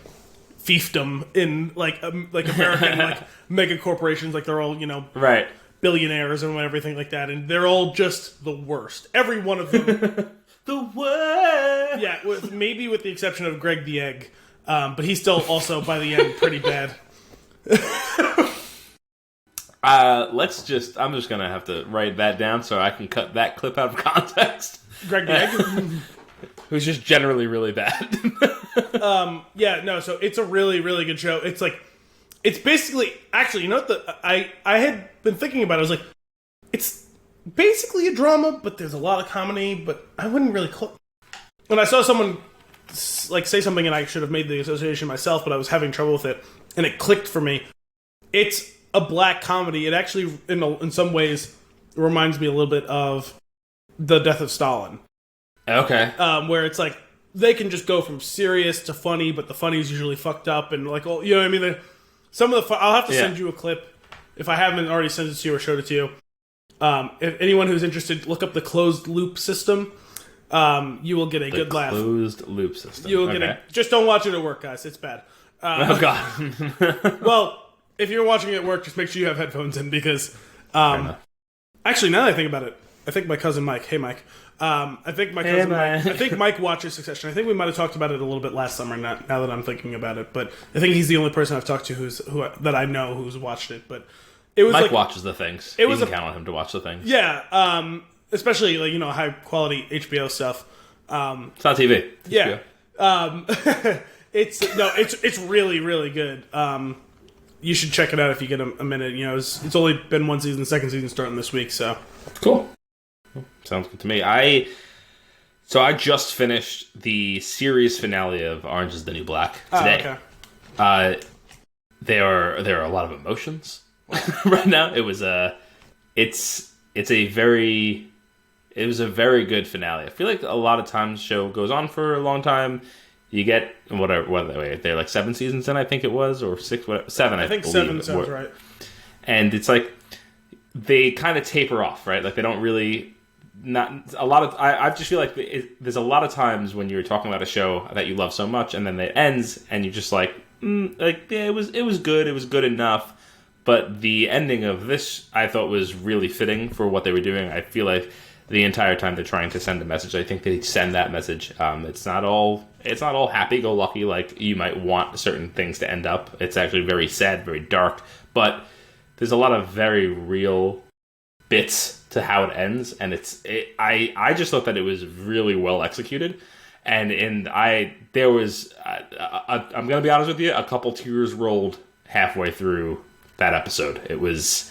fiefdom in like American like mega corporations. Like they're all, right, billionaires and everything like that. And they're all just the worst. Every one of them. The worst! Yeah, maybe with the exception of Greg the Egg. But he's still also, by the end, pretty bad. I'm just gonna have to write that down so I can cut that clip out of context. Greg the Egg? Who's just generally really bad. So it's a really, really good show. It's basically, actually, you know what I had been thinking about it. I was like, it's basically a drama, but there's a lot of comedy, but I wouldn't really call it. When I saw someone like say something, and I should have made the association myself, but I was having trouble with it, and it clicked for me. It's a black comedy. It actually, in some ways, reminds me a little bit of The Death of Stalin. Okay. Where it's like, they can just go from serious to funny, but the funny is usually fucked up, and like, you know what I mean? Some of the I'll have to send you a clip, if I haven't already sent it to you or showed it to you. If anyone who's interested, look up the closed loop system. You will get a good laugh. Closed loop system. You will get just don't watch it at work, guys. It's bad. Oh God. Well, if you're watching it at work, just make sure you have headphones in because, actually, now that I think about it, I think my cousin Mike. Hey, Mike. I think my cousin Mike. I think Mike watches Succession. I think we might have talked about it a little bit last summer. Now that I'm thinking about it, but I think he's the only person I've talked to that I know who's watched it. But it was Mike watches the things. You can count on him to watch the things. Yeah. Especially high quality HBO stuff. It's not TV. It's yeah. It's really, really good. You should check it out if you get a minute. It's only been 1 season, second season starting this week, so cool. Sounds good to me. I just finished the series finale of Orange Is the New Black today. Oh, okay. There are a lot of emotions right now. It was a very good finale. I feel like a lot of times the show goes on for a long time. You get they're like 7 seasons in, I think it was, or 6, 7. I think 7 sounds right. And it's like they kind of taper off, right? Like they don't really I just feel like there's a lot of times when you're talking about a show that you love so much, and then it ends, and you're just like, it was good, it was good enough. But the ending of this, I thought, was really fitting for what they were doing. I feel like the entire time they're trying to send a message, I think they send that message. It's not all happy-go-lucky like you might want certain things to end up. It's actually very sad, very dark. But there's a lot of very real bits to how it ends, and I just thought that it was really well executed. And there was I'm gonna be honest with you, a couple tears rolled halfway through that episode. It was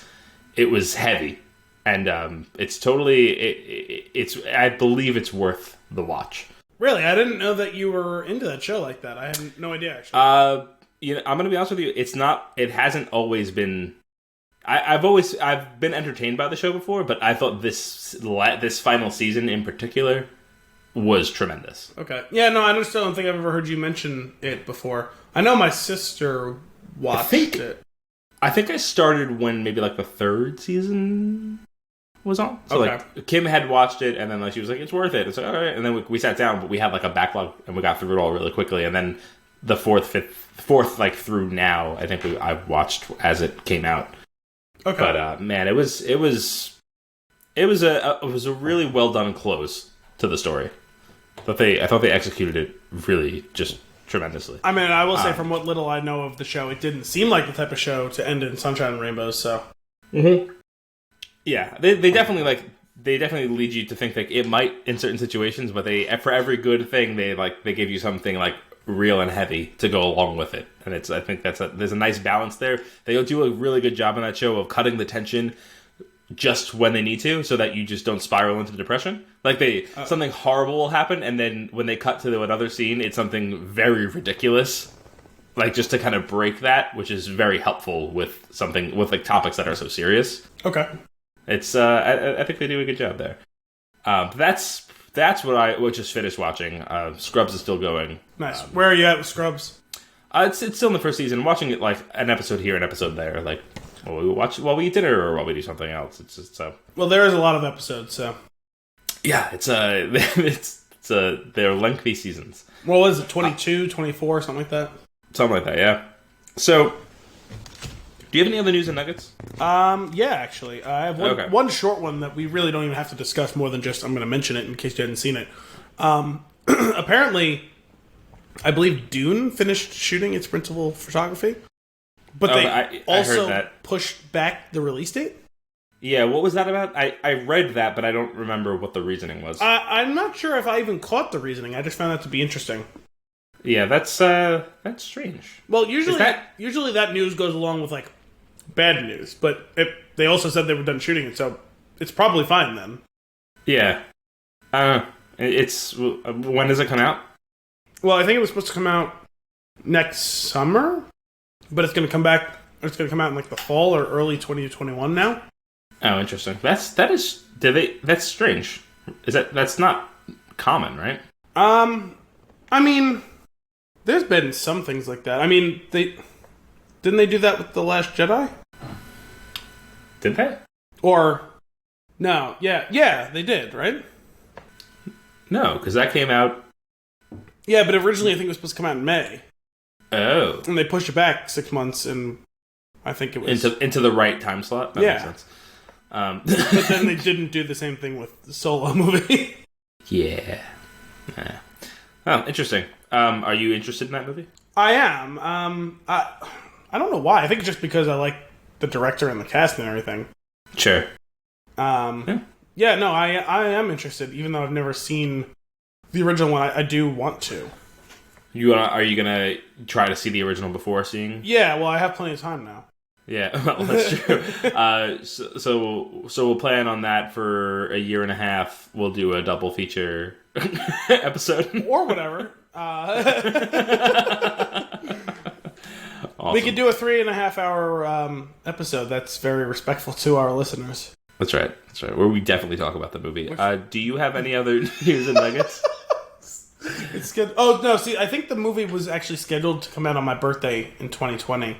heavy, and it's totally I believe it's worth the watch. Really, I didn't know that you were into that show like that. I had no idea actually. I'm gonna be honest with you. It hasn't always been. I've been entertained by the show before, but I thought this final season in particular was tremendous. Okay. Yeah, no, I still don't think I've ever heard you mention it before. I know my sister watched it. I think I started when maybe like the 3rd season was on. So like Kim had watched it, and then like she was like, "It's worth it." It's like, all right. And then we sat down, but we had like a backlog, and we got through it all really quickly. And then the 4th like through now, I think I watched as it came out. Okay. But man, it was It was a really well done close to the story. I thought they executed it really just tremendously. I mean, I will say from what little I know of the show, it didn't seem like the type of show to end in sunshine and rainbows. So, yeah, they definitely lead you to think that it might in certain situations, but for every good thing they give you something like real and heavy to go along with it, and I think there's a nice balance there. They do a really good job in that show of cutting the tension just when they need to, so that you just don't spiral into depression. Like something horrible will happen, and then when they cut to another scene, it's something very ridiculous, like just to kind of break that, which is very helpful with like topics that are so serious. Okay, it's I think they do a good job there. That's what just finished watching. Scrubs is still going. Nice. Where are you at with Scrubs? It's still in the first season. I'm watching it like an episode here, an episode there, like. Well, we watch while we eat dinner or while we do something else. It's just so. Well, there is a lot of episodes, so. Yeah, they're lengthy seasons. What was it, 22, 24, something like that? Something like that, yeah. So, do you have any other news and nuggets? Yeah, actually. I have one short one that we really don't even have to discuss more than just, I'm going to mention it in case you hadn't seen it. Apparently, I believe Dune finished shooting its principal photography. But they also heard that. Pushed back the release date? Yeah, what was that about? I read that, but I don't remember what the reasoning was. I'm not sure if I even caught the reasoning. I just found that to be interesting. Yeah, that's strange. Well, usually that news goes along with, like, bad news. But they also said they were done shooting it, so it's probably fine then. Yeah. When does it come out? Well, I think it was supposed to come out next summer? But it's going to come back. It's going to come out in like the fall or early 2021 now. Oh, interesting. That's strange. That's not common, right? I mean, there's been some things like that. I mean, didn't they do that with The Last Jedi? Did they? Or no? Yeah, they did, right? No, because that came out. Yeah, but originally I think it was supposed to come out in May. Oh. And they pushed it back 6 months, and I think it was... Into the right time slot? That makes sense. But then they didn't do the same thing with the Solo movie. Yeah. Oh, interesting. Are you interested in that movie? I am. I don't know why. I think just because I like the director and the cast and everything. Sure. Yeah, no, I am interested, even though I've never seen the original one. I do want to. Are you gonna try to see the original before seeing? Yeah, well, I have plenty of time now. Yeah, well, that's true. So we'll plan on that for a year and a half. We'll do a double feature episode or whatever. Awesome. We could do a 3.5 hour episode. That's very respectful to our listeners. That's right. Where we definitely talk about the movie. Do you have any other news and nuggets? It's good. Oh, no, see, I think the movie was actually scheduled to come out on my birthday in 2020.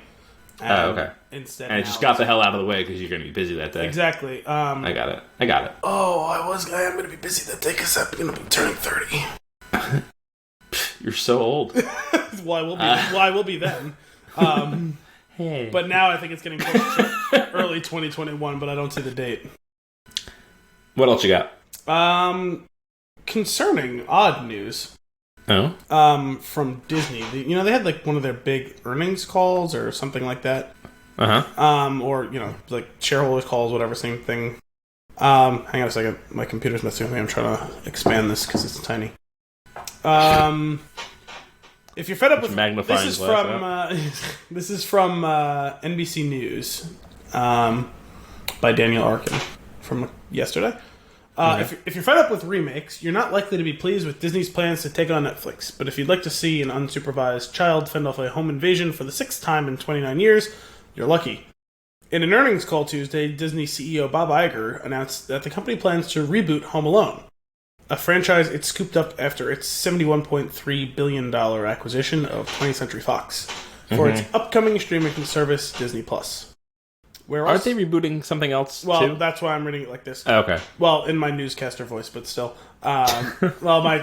Oh, okay. Instead, and it just got the hell out of the way because you're going to be busy that day. Exactly. I got it. Oh, I am going to be busy that day because I'm going to be turning 30. You're so old. Well, I will be then. Hey. But now I think it's getting close to early 2021, but I don't see the date. What else you got? Concerning odd news. Oh? From Disney. They had like one of their big earnings calls or something like that. Uh-huh. Or, like shareholders calls, whatever, same thing. Hang on a second. My computer's messing with me. I'm trying to expand this because it's tiny. If you're fed up with this is from NBC News by Daniel Arkin from yesterday. If you're fed up with remakes, you're not likely to be pleased with Disney's plans to take on Netflix. But if you'd like to see an unsupervised child fend off a home invasion for the 6th time in 29 years, you're lucky. In an earnings call Tuesday, Disney CEO Bob Iger announced that the company plans to reboot Home Alone, a franchise it scooped up after its $71.3 billion acquisition of 20th Century Fox for its upcoming streaming service, Disney+. Aren't they rebooting something else, well, too? that's why I'm reading it like this. Oh, okay. Well, in my newscaster voice, but still. My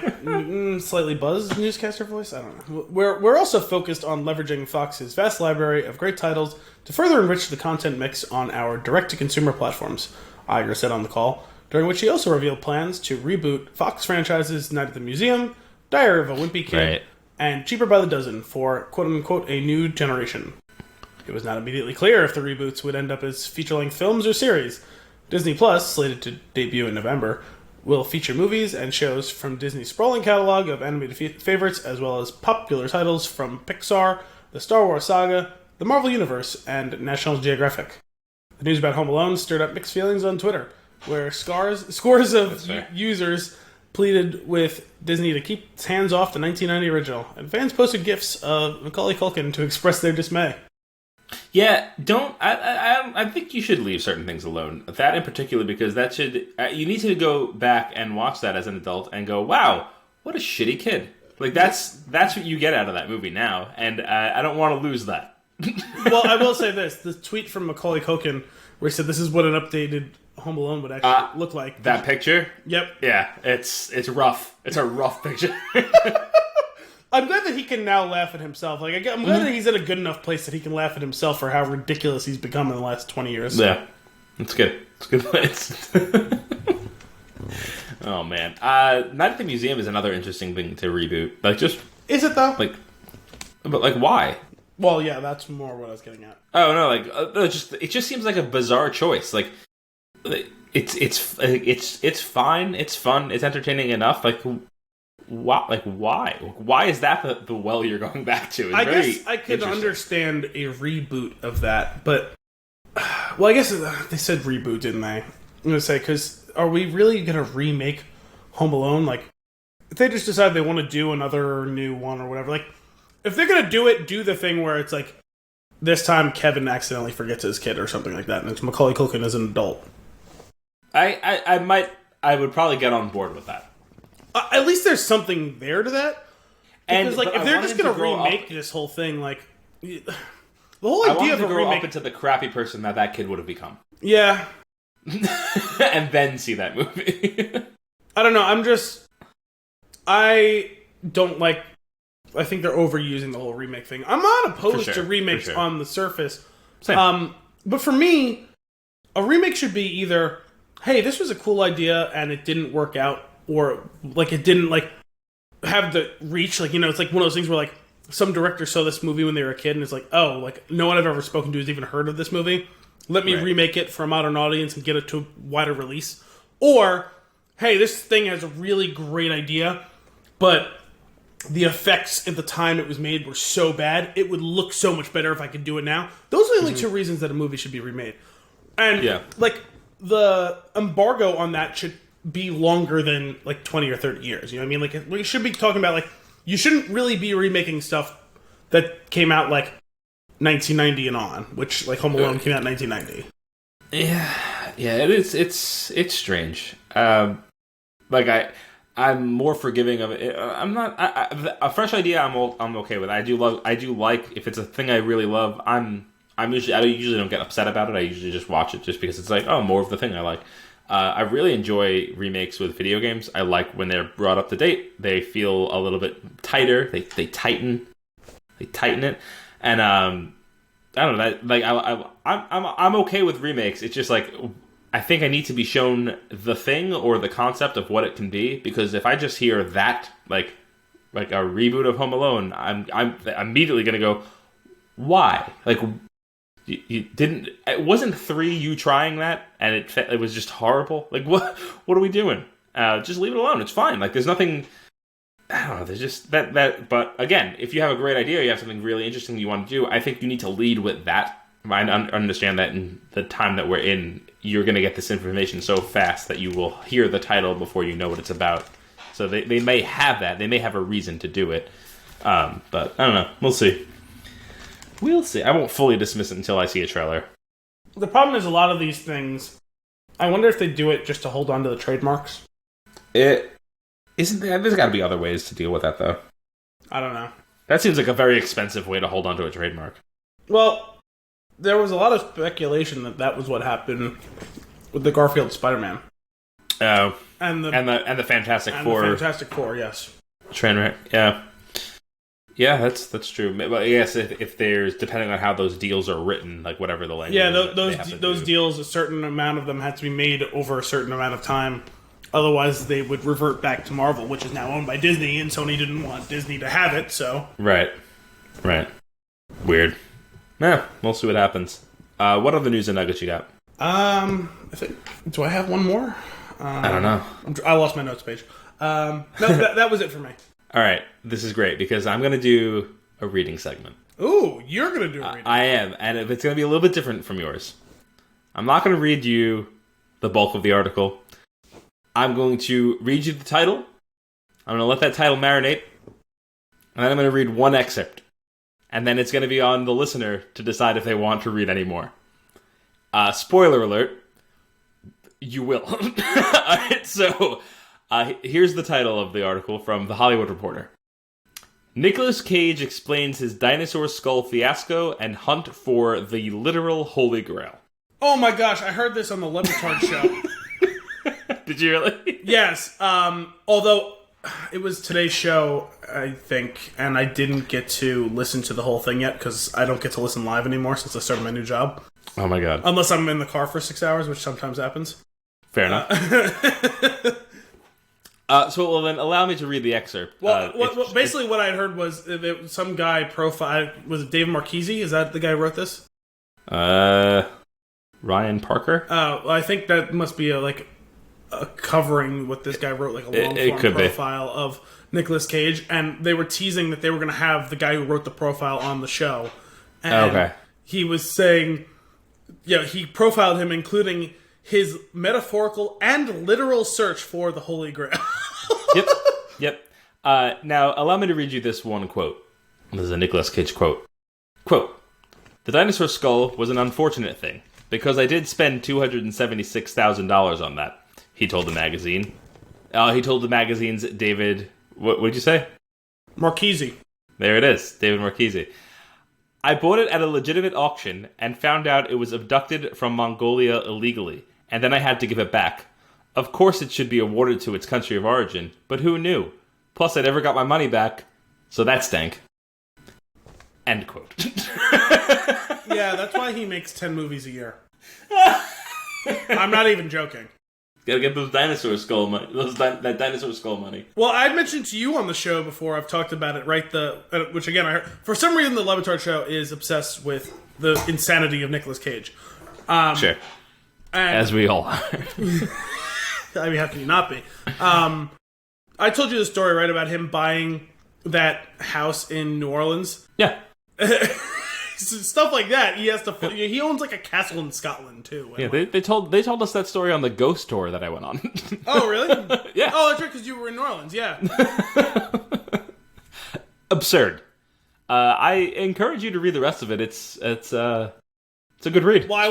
slightly buzzed newscaster voice? I don't know. We're also focused on leveraging Fox's vast library of great titles to further enrich the content mix on our direct-to-consumer platforms, Iger said on the call. during which he also revealed plans to reboot Fox franchises Night at the Museum, Diary of a Wimpy Kid, and Cheaper by the Dozen for quote-unquote a new generation. It was not immediately clear if the reboots would end up as feature-length films or series. Disney Plus, slated to debut in November, will feature movies and shows from Disney's sprawling catalog of animated favorites, as well as popular titles from Pixar, the Star Wars saga, the Marvel Universe, and National Geographic. The news about Home Alone stirred up mixed feelings on Twitter, where scores of users pleaded with Disney to keep its hands off the 1990 original, and fans posted GIFs of Macaulay Culkin to express their dismay. Yeah, I think you should leave certain things alone. That in particular, because that should... you need to go back and watch that as an adult and go, wow, what a shitty kid. Like, that's what you get out of that movie now, and I don't want to lose that. Well, I will say this. The tweet from Macaulay Culkin, where he said this is what an updated Home Alone would actually look like. That picture? Yep. Yeah, it's rough. It's a rough picture. I'm glad that he can now laugh at himself. Like, I'm glad that he's in a good enough place that he can laugh at himself for how ridiculous he's become in the last 20 years. Yeah, it's good. It's a good place. Oh, man. Night at the Museum is another interesting thing to reboot. Like, just... Is it, though? But why? Well, yeah, that's more what I was getting at. Oh, no, it just seems like a bizarre choice. Like, it's fine, it's fun, it's entertaining enough. Why? Why is that the well you're going back to? I guess I could understand a reboot of that, but... Well, I guess they said reboot, didn't they? I'm going to say, because are we really going to remake Home Alone? Like, if they just decide they want to do another new one or whatever, like, if they're going to do it, do the thing where it's like, this time Kevin accidentally forgets his kid or something like that, and it's Macaulay Culkin as an adult. I would probably get on board with that. At least there's something there to that. Because, if they're just going to remake this whole thing, like, the whole idea of a remake... up into the crappy person that kid would have become. Yeah. And then see that movie. I don't know, I don't like... I think they're overusing the whole remake thing. I'm not opposed to remakes on the surface. Same. But for me, a remake should be either, hey, this was a cool idea and it didn't work out, or like it didn't like have the reach. Like, it's like one of those things where like some director saw this movie when they were a kid and it's like, oh, like no one I've ever spoken to has even heard of this movie. Let me remake it for a modern audience and get it to a wider release. Or, hey, this thing has a really great idea, but the effects at the time it was made were so bad, it would look so much better if I could do it now. Those are the only two reasons that a movie should be remade. And, like, the embargo on that should be longer than, like, 20 or 30 years. You know what I mean? Like, we should be talking about, like, you shouldn't really be remaking stuff that came out, like, 1990 and on, which, like, Home Alone came out in 1990. Yeah, it is. It's strange. I'm more forgiving of it. I'm not a fresh idea. I'm okay with. I do like if it's a thing I really love. I usually don't get upset about it. I usually just watch it just because it's like, oh, more of the thing I like. I really enjoy remakes with video games. I like when they're brought up to date. They feel a little bit tighter. They tighten it, and I don't know that. Like I'm okay with remakes. It's just like, I think I need to be shown the thing or the concept of what it can be, because if I just hear that, like a reboot of Home Alone, I'm immediately going to go, why? Like, you didn't... It wasn't 3 you trying that, and it was just horrible? Like, what are we doing? Just leave it alone. It's fine. Like, there's nothing... I don't know, there's just that... But, again, if you have a great idea, you have something really interesting you want to do, I think you need to lead with that. I understand that in the time that we're in, you're going to get this information so fast that you will hear the title before you know what it's about. So they may have that. They may have a reason to do it. But I don't know. We'll see. I won't fully dismiss it until I see a trailer. The problem is a lot of these things, I wonder if they do it just to hold on to the trademarks. It isn't there. There's got to be other ways to deal with that, though. I don't know. That seems like a very expensive way to hold on to a trademark. Well, there was a lot of speculation that was what happened with the Garfield Spider-Man. Oh, and the Fantastic Four. The Fantastic Four, yes. Train wreck, yeah. Yeah, that's true. But yes, if there's, depending on how those deals are written, like whatever the language. Yeah, those those deals, a certain amount of them had to be made over a certain amount of time. Otherwise, they would revert back to Marvel, which is now owned by Disney, and Sony didn't want Disney to have it. So right. Weird. Yeah, we'll see what happens. What other news and nuggets you got? Do I have one more? I don't know. I lost my notes page. No, that was it for me. All right, this is great because I'm going to do a reading segment. Ooh, you're going to do a reading. I am, and it's going to be a little bit different from yours. I'm not going to read you the bulk of the article. I'm going to read you the title. I'm going to let that title marinate, and then I'm going to read one excerpt. And then it's going to be on the listener to decide if they want to read any more. Spoiler alert, you will. All right, so here's the title of the article from The Hollywood Reporter. Nicolas Cage explains his dinosaur skull fiasco and hunt for the literal Holy Grail. Oh my gosh, I heard this on the Levitard show. Did you really? Yes, although it was today's show, I think, and I didn't get to listen to the whole thing yet because I don't get to listen live anymore since I started my new job. Oh my god. Unless I'm in the car for 6 hours, which sometimes happens. Fair enough. So, well, then allow me to read the excerpt. Well, basically what I had heard was some guy profile. Was it David Marchese? Is that the guy who wrote this? Ryan Parker? I think that must be a covering what this guy wrote, like a long-form profile of Nicolas Cage. And they were teasing that they were going to have the guy who wrote the profile on the show. And okay. He was saying, he profiled him, including his metaphorical and literal search for the Holy Grail. Yep. Now, allow me to read you this one quote. This is a Nicolas Cage quote. Quote, "The dinosaur skull was an unfortunate thing, because I did spend $276,000 on that," he told the magazine. He told the magazine's David... What would you say? Marchese. There it is, David Marchese. "I bought it at a legitimate auction and found out it was abducted from Mongolia illegally, and then I had to give it back. Of course it should be awarded to its country of origin, but who knew? Plus I never got my money back, so that stank." End quote. Yeah, that's why he makes 10 movies a year. I'm not even joking. Gotta get those dinosaur skull money. That dinosaur skull money. Well, I mentioned to you on the show before. I've talked about it, right? Which again, I heard, for some reason, the Levitard show is obsessed with the insanity of Nicolas Cage. Sure, as we all are. I mean, how can you not be? I told you the story, right, about him buying that house in New Orleans. Yeah. Stuff like that. He owns like a castle in Scotland too. Yeah, they told us that story on the ghost tour that I went on. Oh, really? Yeah. Oh, that's right, because you were in New Orleans. Yeah. Absurd. I encourage you to read the rest of it. It's a good read. Well, I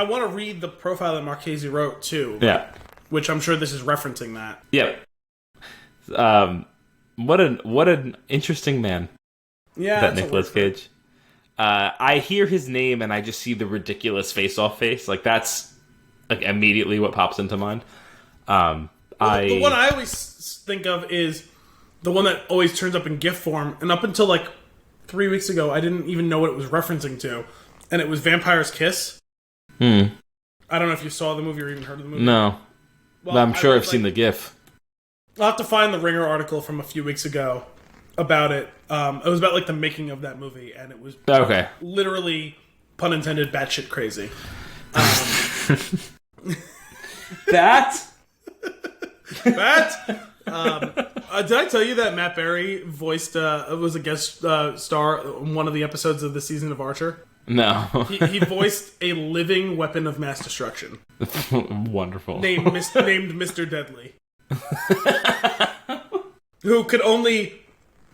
want to read the profile that Marchese wrote too. Yeah. Which I'm sure this is referencing that. Yeah. What an interesting man. Yeah. That Nicolas Cage. I hear his name and I just see the ridiculous face-off face. Like, that's like immediately what pops into mind. The one I always think of is the one that always turns up in GIF form. And up until like 3 weeks ago, I didn't even know what it was referencing to. And it was Vampire's Kiss. I don't know if you saw the movie or even heard of the movie. No. Well, but I'm sure I've seen the GIF. I'll have to find the Ringer article from a few weeks ago about it. It was about like the making of that movie, and it was literally, pun intended, batshit crazy. That? Did I tell you that Matt Berry was a guest star on one of the episodes of the season of Archer? No. He voiced a living weapon of mass destruction. Wonderful. Named Mr. Deadly. Who could only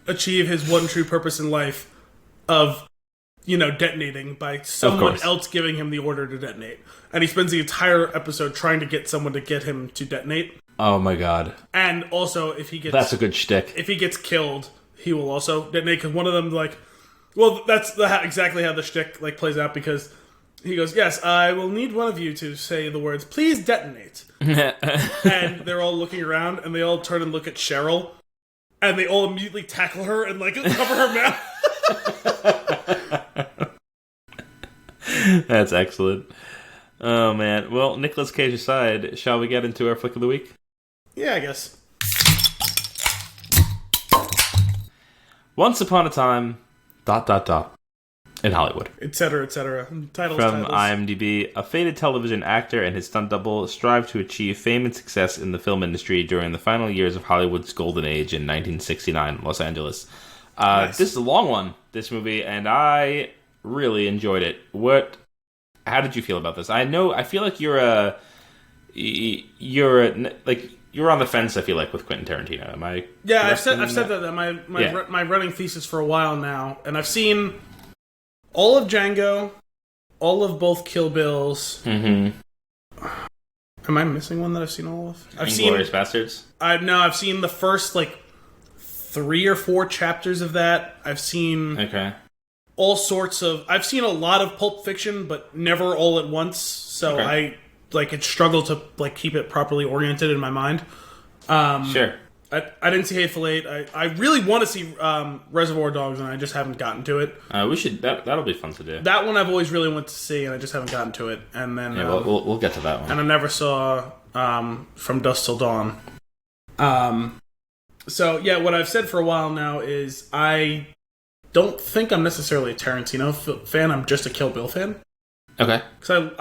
achieve his one true purpose in life of, detonating by someone else giving him the order to detonate. And he spends the entire episode trying to get someone to get him to detonate. Oh my god. And also, if he gets... That's a good shtick. If he gets killed, he will also detonate, because one of them, that's exactly how the shtick, plays out, because he goes, "Yes, I will need one of you to say the words, 'Please detonate.'" And they're all looking around, and they all turn and look at Cheryl. and they all immediately tackle her and like cover her mouth. That's excellent. Oh man. Well, Nicolas Cage aside, shall we get into our flick of the week? Yeah, I guess. Once upon a time, ... in Hollywood. Etc., etc. Titles. From IMDb, a faded television actor and his stunt double strive to achieve fame and success in the film industry during the final years of Hollywood's golden age in 1969 Los Angeles. Nice. This is a long one, this movie, and I really enjoyed it. How did you feel about this? I feel like you're on the fence, I feel like, with Quentin Tarantino. Am I? Yeah, I've said that my running thesis for a while now, and I've seen all of Django, all of both Kill Bills. Mm-hmm. Am I missing one that I've seen all of? Inglourious Bastards? I've seen the first, 3 or 4 chapters of that. I've seen all sorts of... I've seen a lot of Pulp Fiction, but never all at once, so I had struggled to keep it properly oriented in my mind. Sure. I didn't see Hateful Eight. I really want to see Reservoir Dogs, and I just haven't gotten to it. We should. That'll be fun to do. That one I've always really wanted to see, and I just haven't gotten to it. And then we'll get to that one. And I never saw From Dusk Till Dawn. So yeah, what I've said for a while now is I don't think I'm necessarily a Tarantino fan. I'm just a Kill Bill fan. Okay. Because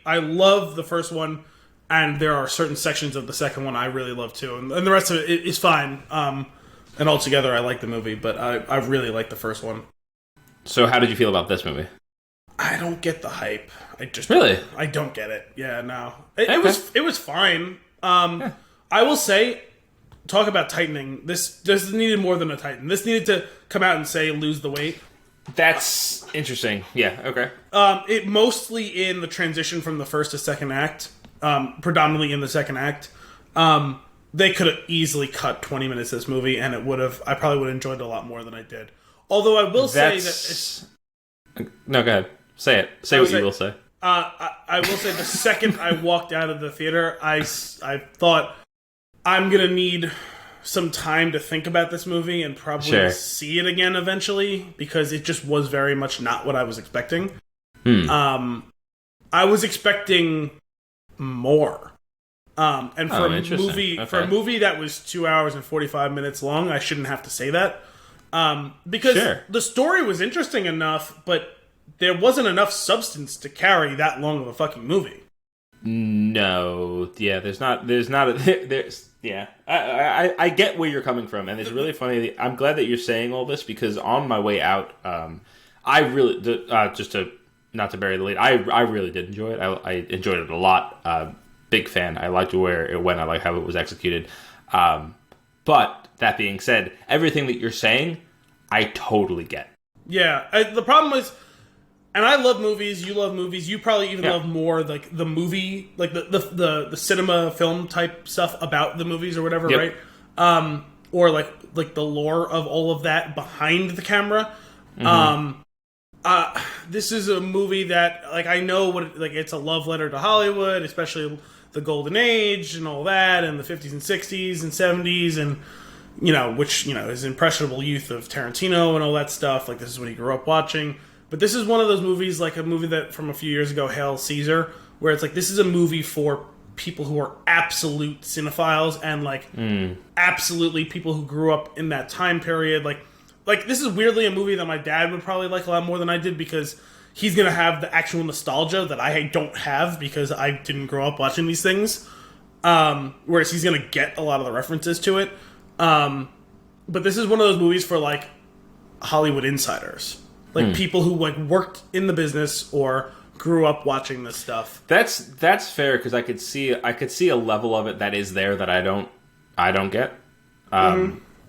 I love the first one. And there are certain sections of the second one I really love too, and the rest of it is fine. And altogether, I like the movie, but I really like the first one. So, how did you feel about this movie? I don't get the hype. I don't get it. Yeah, no, it was fine. I will say, talk about tightening. This needed more than a tighten. This needed to come out and say lose the weight. That's interesting. Yeah. Okay. It mostly in the transition from the first to second act. Predominantly in the second act. They could have easily cut 20 minutes of this movie, and I probably would have enjoyed it a lot more than I did. Although I will say that it's... No, go ahead. Say it. Say what you will say. I will say the second I walked out of the theater, I thought, I'm going to need some time to think about this movie and probably see it again eventually, because it just was very much not what I was expecting. I was expecting more. And for a movie that was 2 hours and 45 minutes long, I shouldn't have to say that. Because the story was interesting enough, but there wasn't enough substance to carry that long of a fucking movie. No. Yeah, I get where you're coming from, and it's really funny. I'm glad that you're saying all this, because on my way out, I really, just to not to bury the lead, I really did enjoy it. I enjoyed it a lot. Big fan. I liked where it went. I like how it was executed. But that being said, everything that you're saying, I totally get. Yeah. The problem is, and I love movies, you love movies, you probably even love more like the movie, like the cinema film type stuff about the movies or whatever, right? Or like the lore of all of that behind the camera. This is a movie that, like, I know it's a love letter to Hollywood, especially the golden age and all that, and the 50s and 60s and 70s, and which is impressionable youth of Tarantino and all that stuff. Like, this is what he grew up watching. But this is one of those movies, like a movie that from a few years ago, Hail Caesar, where it's like, this is a movie for people who are absolute cinephiles and absolutely people who grew up in that time period. Like, this is weirdly a movie that my dad would probably like a lot more than I did, because he's going to have the actual nostalgia that I don't have because I didn't grow up watching these things. Whereas he's going to get a lot of the references to it. But this is one of those movies for, like, Hollywood insiders. Like, people who, like, worked in the business or grew up watching this stuff. That's fair, because I could see a level of it that is there that I don't get.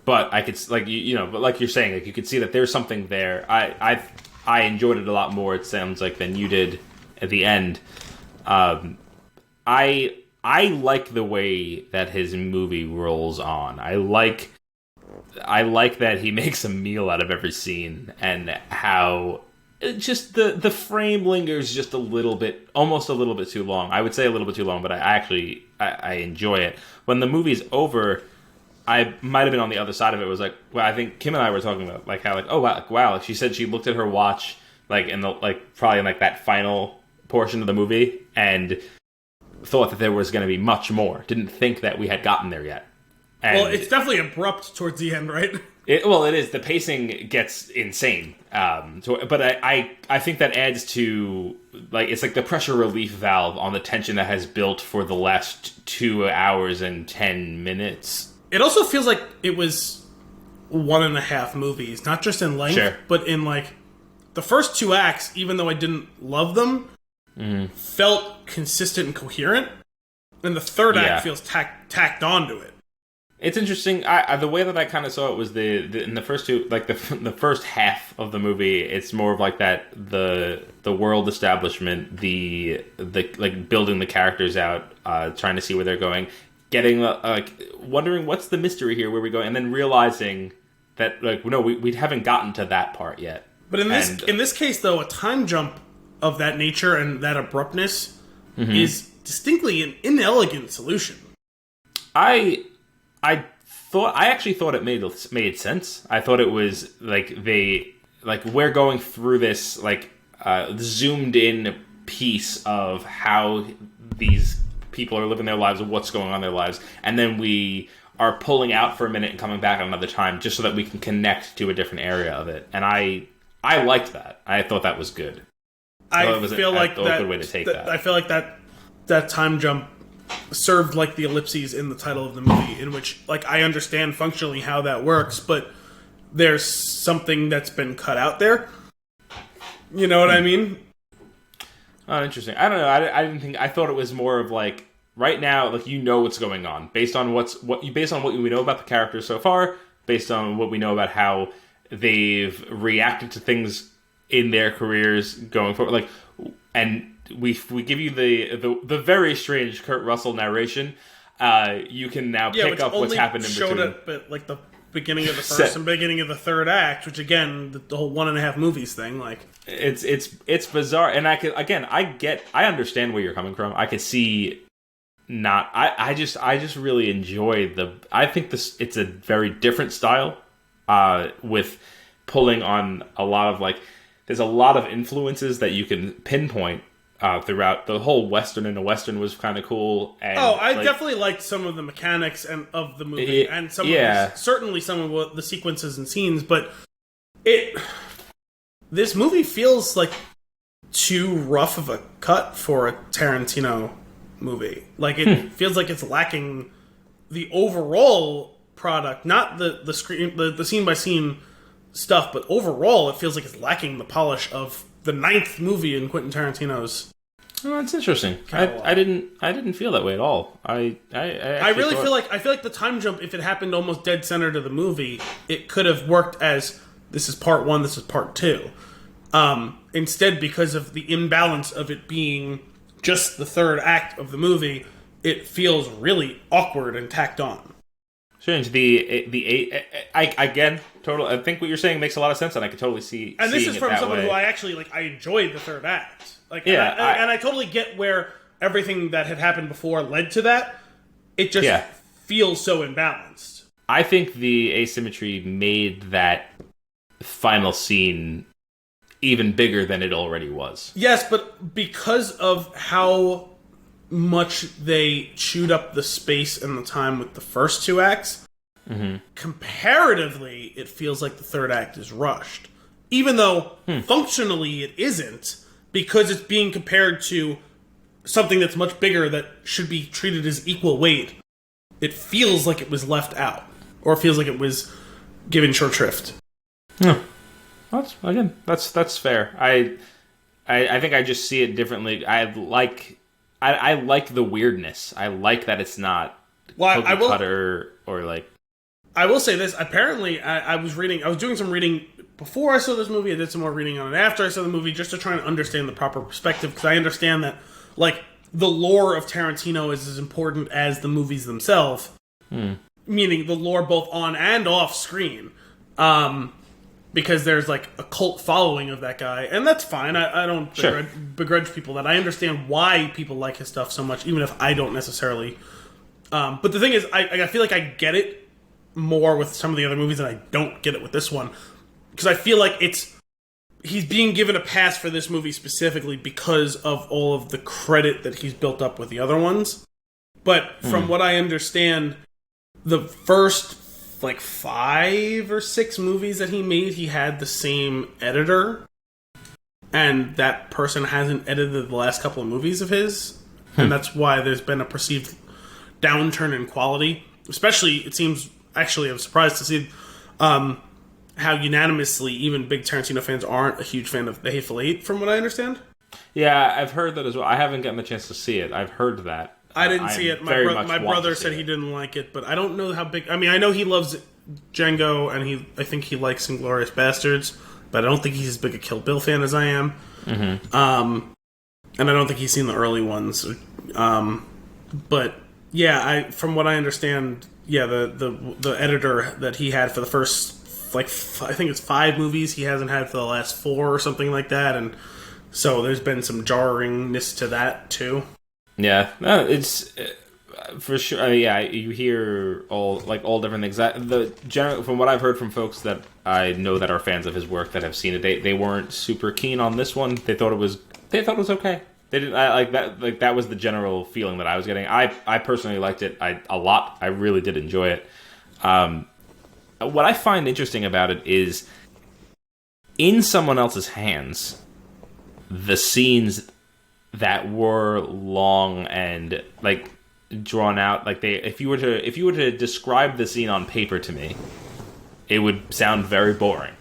But I could, like, but like you're saying, like, you could see that there's something there. I enjoyed it a lot more, it sounds like, than you did at the end. I like the way that his movie rolls on. I like that he makes a meal out of every scene, and how just the frame lingers just almost a little bit too long. I would say a little bit too long, but I enjoy it. When the movie's over, I might have been on the other side of it. Was like, well, I think Kim and I were talking about like how like, oh wow, like, she said she looked at her watch like in the like probably in like that final portion of the movie and thought that there was going to be much more. Didn't think that we had gotten there yet. And well, it's definitely abrupt towards the end, right? It is. The pacing gets insane. But I think that adds to, like, it's like the pressure relief valve on the tension that has built for the last 2 hours and 10 minutes. It also feels like it was 1.5 movies, not just in length, sure. but in, like, the first 2 acts, even though I didn't love them, felt consistent and coherent. And the third act feels tacked onto it. It's interesting. The way that I kind of saw it was in the first two, like the first half of the movie, it's more of like that the world establishment, the like building the characters out, trying to see where they're going, getting like wondering what's the mystery here, where we're going, and then realizing that like no, we haven't gotten to that part yet. But in this case, though, a time jump of that nature and that abruptness is distinctly an inelegant solution. I actually thought it made sense. I thought it was like we're going through this like zoomed in piece of how these people are living their lives and what's going on in their lives, and then we are pulling out for a minute and coming back another time just so that we can connect to a different area of it. And I liked that. I thought that was good. I feel like a good way to take that. I feel like that time jump served like the ellipses in the title of the movie, in which like I understand functionally how that works, but there's something that's been cut out there. You know what I mean? Oh, interesting. I don't know. I didn't think. I thought it was more of like right now, like you know what's going on based on what we know about the characters so far, based on what we know about how they've reacted to things in their careers going forward. Like, and we give you the very strange Kurt Russell narration. You can now pick up what's happened in between. But like the beginning of the first and beginning of the third act, which again the whole 1.5 movies thing, like it's bizarre. And I understand where you're coming from. I could see not. I just really enjoy I think it's a very different style. With pulling on a lot of like, there's a lot of influences that you can pinpoint. Throughout the whole Western and the Western was kind of cool. And, I definitely liked some of the mechanics of the movie and certainly some of the sequences and scenes. But this movie feels like too rough of a cut for a Tarantino movie. Like it feels like it's lacking the overall product, not the screen, the scene by scene stuff, but overall it feels like it's lacking the polish of the 9th movie in Quentin Tarantino's. Oh, that's interesting. I didn't feel that way at all. I really feel like the time jump, if it happened almost dead center to the movie, it could have worked as this is part 1, this is part 2. Instead, because of the imbalance of it being just the third act of the movie, it feels really awkward and tacked on. Strange. I think what you're saying makes a lot of sense, and I could totally see. And this is from someone who I actually like. I enjoyed the third act. Like, yeah, and I totally get where everything that had happened before led to that. It just feels so imbalanced. I think the asymmetry made that final scene even bigger than it already was. Yes, but because of how much they chewed up the space and the time with the first 2 acts, comparatively, it feels like the third act is rushed. Even though functionally it isn't, because it's being compared to something that's much bigger that should be treated as equal weight. It feels like it was left out, or it feels like it was given short shrift. Yeah, that's fair. I think I just see it differently. I like the weirdness. I like that it's not cookie cutter or like. I will say this. Apparently, I was doing some reading before I saw this movie. I did some more reading on it after I saw the movie, just to try and understand the proper perspective, because I understand that, like, the lore of Tarantino is as important as the movies themselves. Meaning the lore both on and off screen. Because there's, like, a cult following of that guy. And that's fine. I don't begrudge people that. I understand why people like his stuff so much, even if I don't necessarily. But the thing is, I feel like I get it more with some of the other movies, and I don't get it with this one. Because I feel like he's being given a pass for this movie specifically because of all of the credit that he's built up with the other ones. But from what I understand, the first 5 or 6 movies that he made, he had the same editor, and that person hasn't edited the last couple of movies of his, and that's why there's been a perceived downturn in quality. Especially, it seems, actually, I'm surprised to see how unanimously even big Tarantino fans aren't a huge fan of The Hateful Eight, from what I understand. Yeah, I've heard that as well. I haven't gotten the chance to see it. I've heard that. I didn't see it. My brother said he didn't like it, but I don't know how big... I mean, I know he loves Django, and I think he likes Inglourious Bastards, but I don't think he's as big a Kill Bill fan as I am. Mm-hmm. And I don't think he's seen the early ones. But, yeah, from what I understand, yeah, the editor that he had for the first, I think it's 5 movies, he hasn't had for the last 4 or something like that, and so there's been some jarringness to that, too. Yeah, no, it's for sure. I mean, yeah, you hear all different things. From what I've heard from folks that I know that are fans of his work that have seen it, they weren't super keen on this one. They thought it was okay. They didn't like that. Like that was the general feeling that I was getting. I personally liked it a lot. I really did enjoy it. What I find interesting about it is in someone else's hands, the scenes that were long and drawn out, if you were to describe the scene on paper to me, it would sound very boring.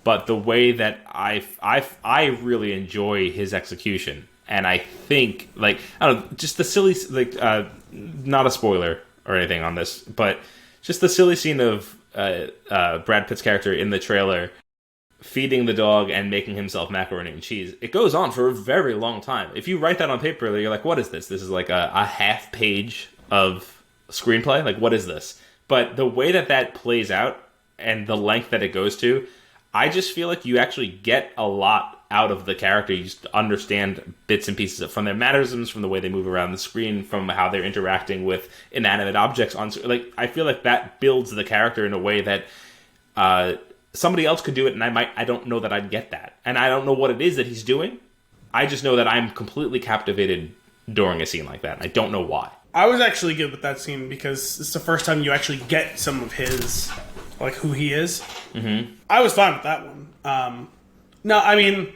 But the way that I really enjoy his execution, and I think I don't know, just the silly not a spoiler or anything on this, but just the silly scene of Brad Pitt's character in the trailer feeding the dog and making himself macaroni and cheese. It goes on for a very long time. If you write that on paper, you're like, what is this? This is like a half page of screenplay? Like, what is this? But the way that plays out and the length that it goes to, I just feel like you actually get a lot out of the character. You just understand bits and pieces from their mannerisms, from the way they move around the screen, from how they're interacting with inanimate objects on. I feel like that builds the character in a way that somebody else could do it, and I don't know that I'd get that. And I don't know what it is that he's doing. I just know that I'm completely captivated during a scene like that. I don't know why. I was actually good with that scene because it's the first time you actually get some of his, who he is. Mm-hmm. I was fine with that one. No, I mean,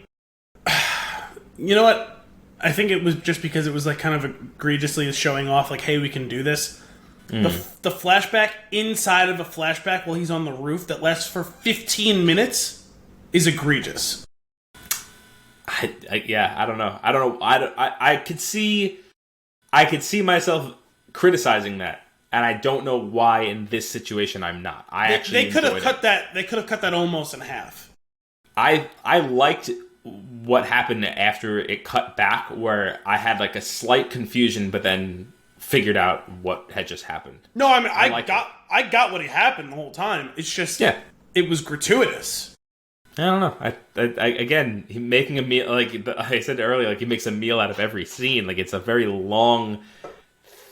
you know what? I think it was just because it was kind of egregiously showing off, hey, we can do this. The flashback inside of a flashback while he's on the roof that lasts for 15 minutes is egregious. I don't know. I could see myself criticizing that, and I don't know why in this situation I'm not. They could have cut that. They could have cut that almost in half. I liked what happened after it cut back, where I had a slight confusion, but then figured out what had just happened. No, I mean I got what happened the whole time. It's just it was gratuitous. I don't know. I again, he making a meal, I said earlier, he makes a meal out of every scene. It's a very long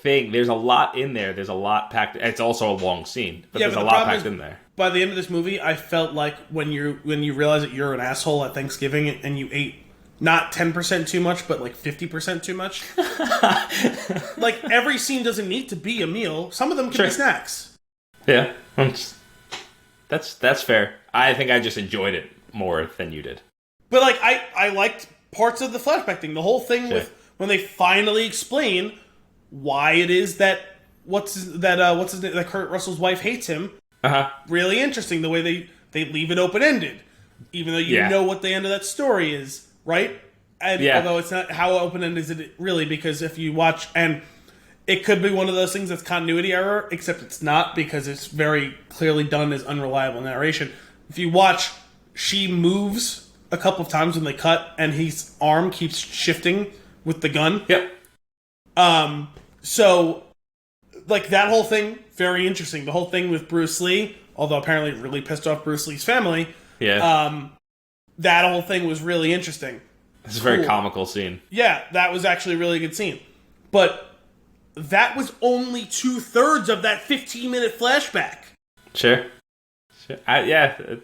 thing. There's a lot in there. There's a lot packed. It's also a long scene, but there's a lot packed in there. By the end of this movie, I felt like when you realize that you're an asshole at Thanksgiving and you ate not 10% too much, but 50% too much. Every scene doesn't need to be a meal. Some of them can be snacks. Yeah, that's fair. I think I just enjoyed it more than you did. But I liked parts of the flashback thing. The whole thing with when they finally explain why it is that that Kurt Russell's wife hates him. Really interesting the way they leave it open ended, even though you know what the end of that story is. Right? And although it's not how open-ended is it really, because if you watch, and it could be one of those things that's continuity error, except it's not, because it's very clearly done as unreliable narration. If you watch, she moves a couple of times when they cut, and his arm keeps shifting with the gun. Yep. So, that whole thing, very interesting. The whole thing with Bruce Lee, although apparently it really pissed off Bruce Lee's family. Yeah. That whole thing was really interesting. It's a very comical scene. Yeah, that was actually a really good scene. But that was only 2/3 of that 15-minute flashback. Sure. I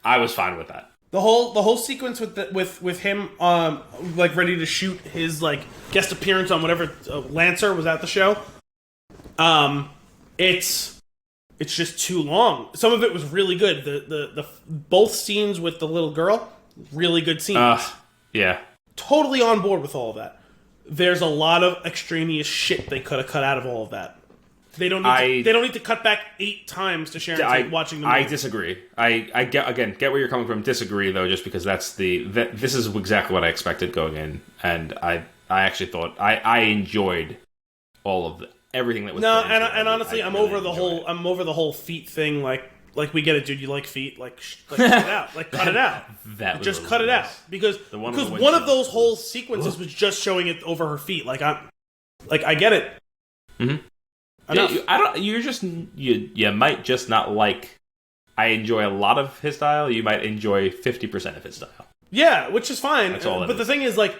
was fine with that. The whole sequence with him like ready to shoot his like guest appearance on whatever Lancer was at the show. It's just too long. Some of it was really good. The both scenes with the little girl, really good scenes. Yeah. Totally on board with all of that. There's a lot of extraneous shit they could have cut out of all of that. They don't need to cut back 8 times to Sharon Tate watching the movie. I disagree. I get where you're coming from. Disagree though, just because this is exactly what I expected going in, and I actually thought I enjoyed all of everything that was. No, and honestly, I'm over the whole feet thing. Like we get it, dude. You like feet? Like cut it out. Like cut it out. Just cut it out because one of those whole sequences was just showing it over her feet. I get it. Mm-hmm. You might just not like. I enjoy a lot of his style. You might enjoy 50% of his style. Yeah, which is fine. That's all but the thing is, like,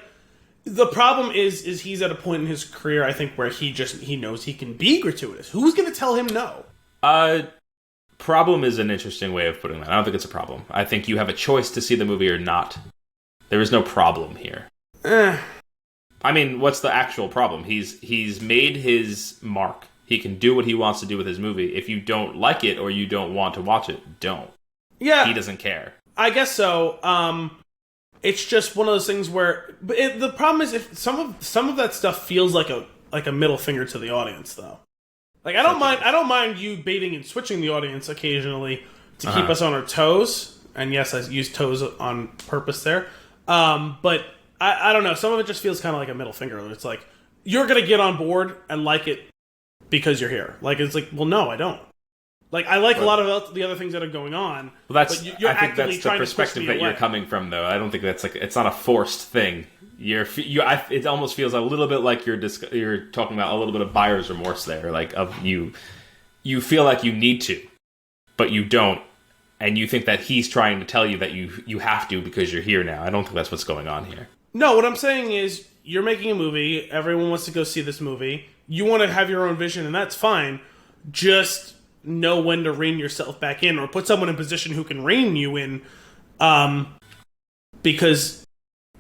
the problem is he's at a point in his career, I think, where he knows he can be gratuitous. Who's going to tell him no? Problem is an interesting way of putting that. I don't think it's a problem. I think you have a choice to see the movie or not. There is no problem here. I mean, what's the actual problem? He's made his mark. He can do what he wants to do with his movie. If you don't like it or you don't want to watch it, don't. Yeah. He doesn't care. I guess so. It's just one of those things where... But the problem is if some of that stuff feels like a middle finger to the audience, though. Like, I don't mind you baiting and switching the audience occasionally to keep us on our toes. And yes, I used toes on purpose there. But I don't know. Some of it just feels kind of like a middle finger. It's like, you're going to get on board and like it because you're here. Like, it's like, well, no, I don't. Like, I like a lot of the other things that are going on. Well, I think that's the perspective that you're coming from, though. I don't think that's it's not a forced thing. It almost feels a little bit like you're talking about a little bit of buyer's remorse there. Like, you feel like you need to, but you don't. And you think that he's trying to tell you that you have to because you're here now. I don't think that's what's going on here. No, what I'm saying is, you're making a movie. Everyone wants to go see this movie. You want to have your own vision, and that's fine. Just know when to rein yourself back in, or put someone in position who can rein you in, because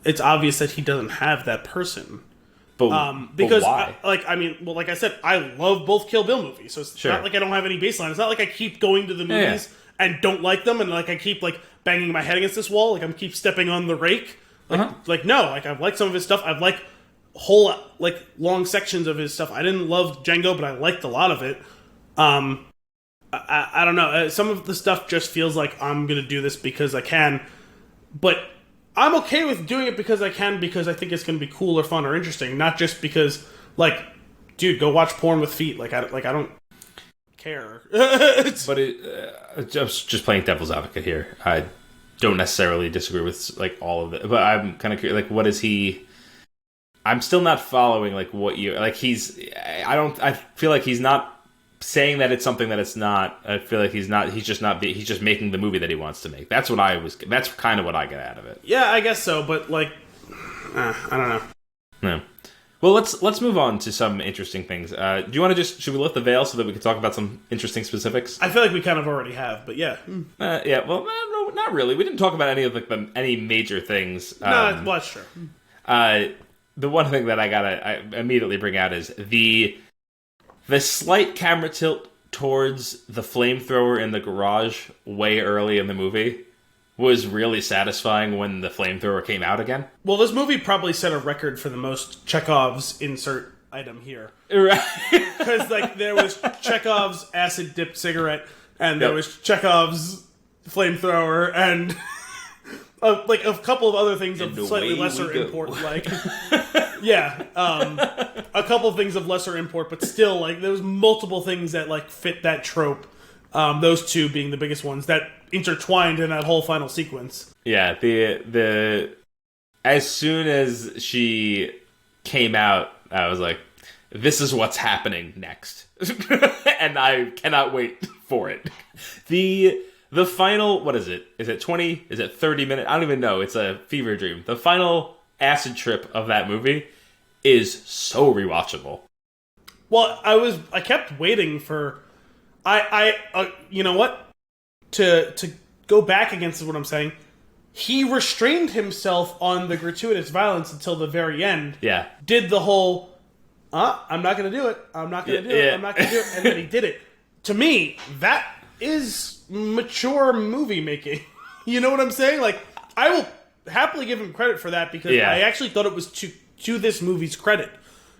it's obvious that he doesn't have that person. But why? Like I said, I love both Kill Bill movies, so it's not like I don't have any baseline. It's not like I keep going to the movies and don't like them, and like I keep like banging my head against this wall, like I'm keep stepping on the rake. I've liked some of his stuff. I've liked whole long sections of his stuff. I didn't love Django, but I liked a lot of it. I don't know. Some of the stuff just feels like I'm gonna do this because I can, but I'm okay with doing it because I can, because I think it's gonna be cool or fun or interesting, not just because dude, go watch porn with feet. I don't care. But just playing devil's advocate here. I don't necessarily disagree with all of it, but I'm kind of curious. What is he? I'm still not following what you I feel like he's not saying that it's something that it's not. I feel like he's not. He's just making the movie that he wants to make. That's kind of what I get out of it. Yeah, I guess so. But I don't know. No. Well, let's move on to some interesting things. Do you want to should we lift the veil so that we can talk about some interesting specifics? I feel like we kind of already have, but yeah. Yeah. Well, no, not really. We didn't talk about any of any major things. No, well, sure. The one thing that I immediately bring out is the slight camera tilt towards the flamethrower in the garage way early in the movie was really satisfying when the flamethrower came out again. Well, this movie probably set a record for the most Chekhov's insert item here. Right. Because there was Chekhov's acid-dipped cigarette, and there was Chekhov's flamethrower, and a couple of other things of slightly lesser import. A couple of things of lesser import, but still, there was multiple things that fit that trope. Those two being the biggest ones that intertwined in that whole final sequence. Yeah, the as soon as she came out, I was like, "This is what's happening next," and I cannot wait for it. The final, what is it? Is it 20? Is it 30 minutes? I don't even know. It's a fever dream. The final acid trip of that movie is so rewatchable. Well, I kept waiting for. You know what? To go back against what I'm saying, he restrained himself on the gratuitous violence until the very end. Yeah. Did the whole, I'm not going to do it. I'm not going to do it. I'm not going to do it. And then he did it. To me, that is mature movie making. You know what I'm saying? Like, I will happily give him credit for that because I actually thought it was to this movie's credit.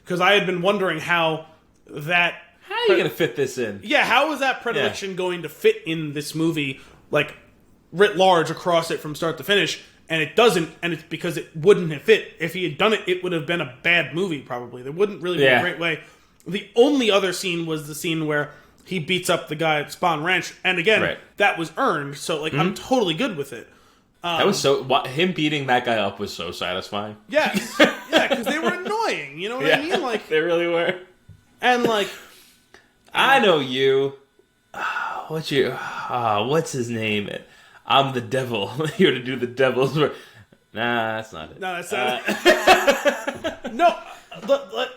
Because I had been wondering how are you going to fit this in? Yeah, how is that predilection going to fit in this movie, like, writ large across it from start to finish? And it doesn't, and it's because it wouldn't have fit. If he had done it, it would have been a bad movie, probably. There wouldn't really be a great way. The only other scene was the scene where he beats up the guy at Spawn Ranch, and again, that was earned, so, like, I'm totally good with it. That was him beating that guy up was so satisfying. Yes. Yeah, because they were annoying, you know what I mean? Like, they really were. And, like... I know you. What's his name? I'm the devil. Here to do the devil's work. Nah, that's not it. No, that's not it. No,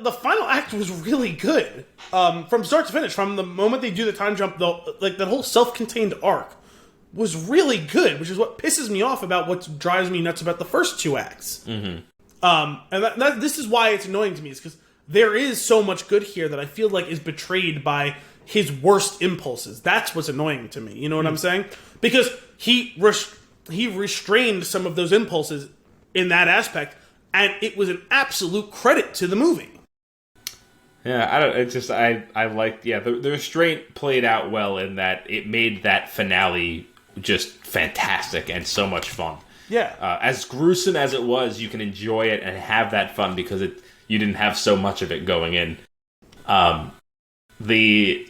the final act was really good. From start to finish, from the moment they do the time jump, like that whole self-contained arc was really good, which is what pisses me off about what drives me nuts about the first two acts. Mm-hmm. And this is why it's annoying to me, is because there is so much good here that I feel like is betrayed by his worst impulses. That's what's annoying to me. You know what I'm saying? Because he restrained some of those impulses in that aspect, and it was an absolute credit to the movie. Yeah, I like the restraint played out well in that it made that finale just fantastic and so much fun. Yeah. As gruesome as it was, you can enjoy it and have that fun because you didn't have so much of it going in. The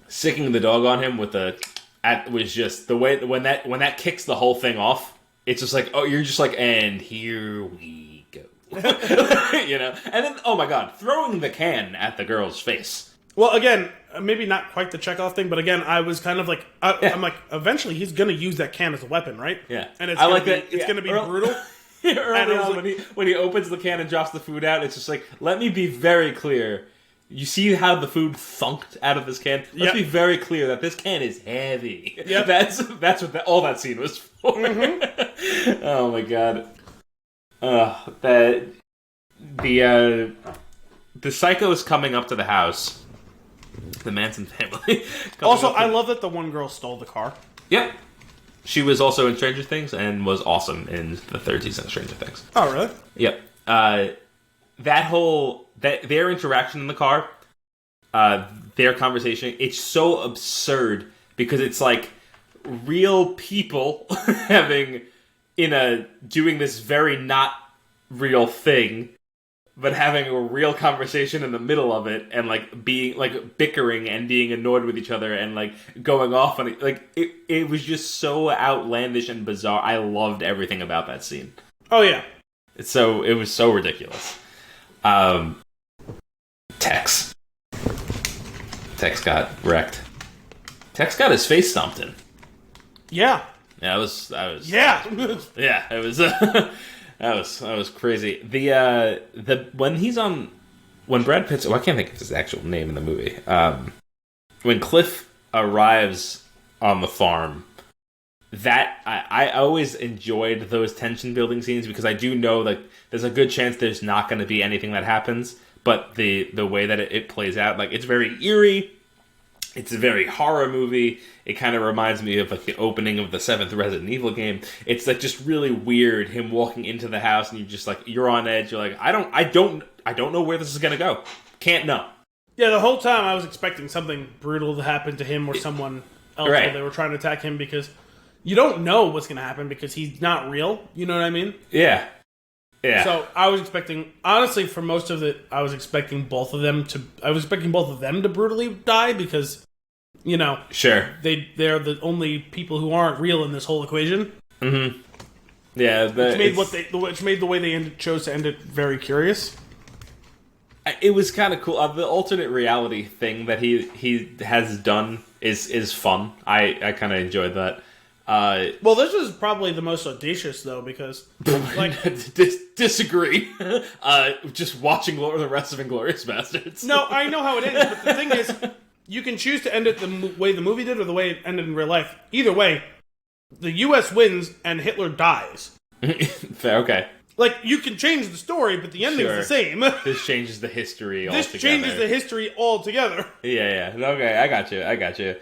sicking the dog on him with was just the way when that kicks the whole thing off. It's just like, oh, you're just like, and here we go. You know? And then, oh my god, throwing the can at the girl's face. Well, again, maybe not quite the Chekhov thing, but again, I was kind of like, I'm like, eventually he's going to use that can as a weapon, right? Yeah. And it's going to be brutal. Early on, when he opens the can and drops the food out, it's just like, let me be very clear. You see how the food thunked out of this can? Let's be very clear that this can is heavy. Yep. That's what all that scene was for. Mm-hmm. Oh my god. The psycho is coming up to the house. The Manson family. Also, I love that the one girl stole the car. Yep. She was also in Stranger Things and was awesome in the third season of Stranger Things. Oh, really? Yep. Their interaction in the car, their conversation, it's so absurd because it's like real people doing this very not real thing, but having a real conversation in the middle of it and like being like bickering and being annoyed with each other and like going off on it. Like it was just so outlandish and bizarre. I loved everything about that scene. Oh yeah. It was so ridiculous. Tex got wrecked. Tex got his face stomped in. Yeah. Yeah, I was. Yeah. Yeah, it was. That was crazy. When Brad Pitt's, I can't think of his actual name in the movie. When Cliff arrives on the farm, that I always enjoyed those tension building scenes because I do know like there's a good chance there's not going to be anything that happens, but the way that it plays out, like it's very eerie. It's a very horror movie. It kind of reminds me of like the opening of the 7th Resident Evil game. It's like just really weird him walking into the house and you're on edge. You're like, I don't know where this is gonna go. Can't know. Yeah, the whole time I was expecting something brutal to happen to him or someone else while they were trying to attack him because you don't know what's gonna happen because he's not real. You know what I mean? Yeah. Yeah. So I was expecting, honestly, for most of it, I was expecting both of them to brutally die because, you know, sure, they're the only people who aren't real in this whole equation. Mm-hmm. Yeah, which made the way they chose to end it very curious. It was kind of cool. The alternate reality thing that he has done is fun. I kind of enjoyed that. Well, this was probably the most audacious, though, because like disagree. Just watching the rest of Inglourious Basterds. No, I know how it is, but the thing is, You can choose to end it the way the movie did or the way it ended in real life. Either way, the U.S. wins and Hitler dies. Fair, okay. Like, you can change the story, but the ending's the same. This changes the history altogether. This changes the history altogether. Yeah. Okay, I got you.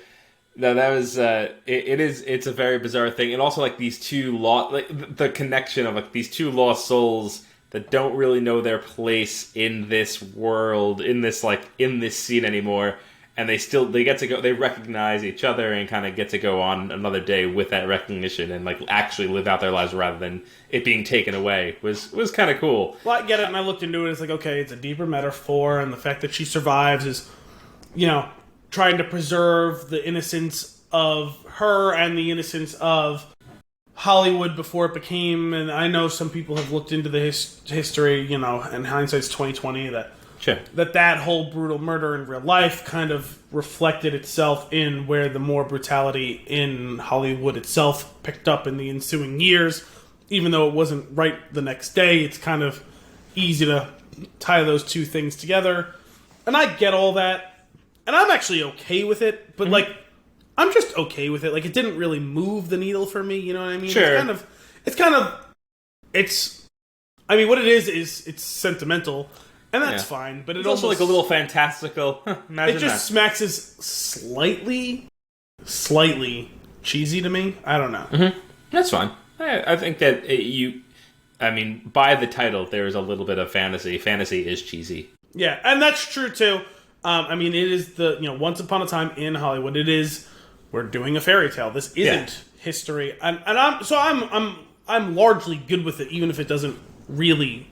No, that was, it's a very bizarre thing. And also, like, these two the connection of, like, these two lost souls that don't really know their place in this world, in this scene anymore. And they get to go, they recognize each other and kind of get to go on another day with that recognition and, like, actually live out their lives rather than it being taken away was kind of cool. Well, I get it, and I looked into it, it's like, okay, it's a deeper metaphor, and the fact that she survives is, trying to preserve the innocence of her and the innocence of Hollywood before it became, and I know some people have looked into the history, and hindsight's 2020, Sure. that whole brutal murder in real life kind of reflected itself in where the more brutality in Hollywood itself picked up in the ensuing years. Even though it wasn't right the next day, it's kind of easy to tie those two things together. And I get all that. And I'm actually okay with it. But, I'm just okay with it. Like, it didn't really move the needle for me, you know what I mean? Sure. What it is it's sentimental. And that's fine, but it's also like a little fantastical. Imagine it just smacks as slightly cheesy to me. I don't know. Mm-hmm. That's fine. I think that by the title, there is a little bit of fantasy. Fantasy is cheesy. Yeah, and that's true too. It is Once Upon a Time in Hollywood. It is. We're doing a fairy tale. This isn't history, and I'm largely good with it, even if it doesn't really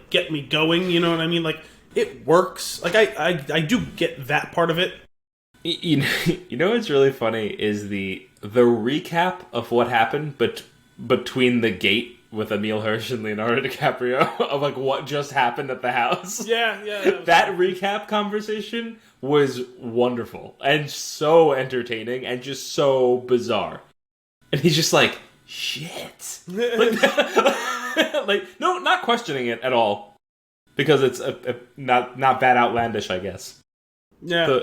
get me going, you know what I mean? Like, it works. Like, I do get that part of it. You know what's really funny is the recap of what happened between the gate with Emile Hirsch and Leonardo DiCaprio of, like, what just happened at the house. Yeah. That recap conversation was wonderful and so entertaining and just so bizarre. And he's just like, shit. No, not questioning it at all, because it's not that outlandish, I guess. Yeah,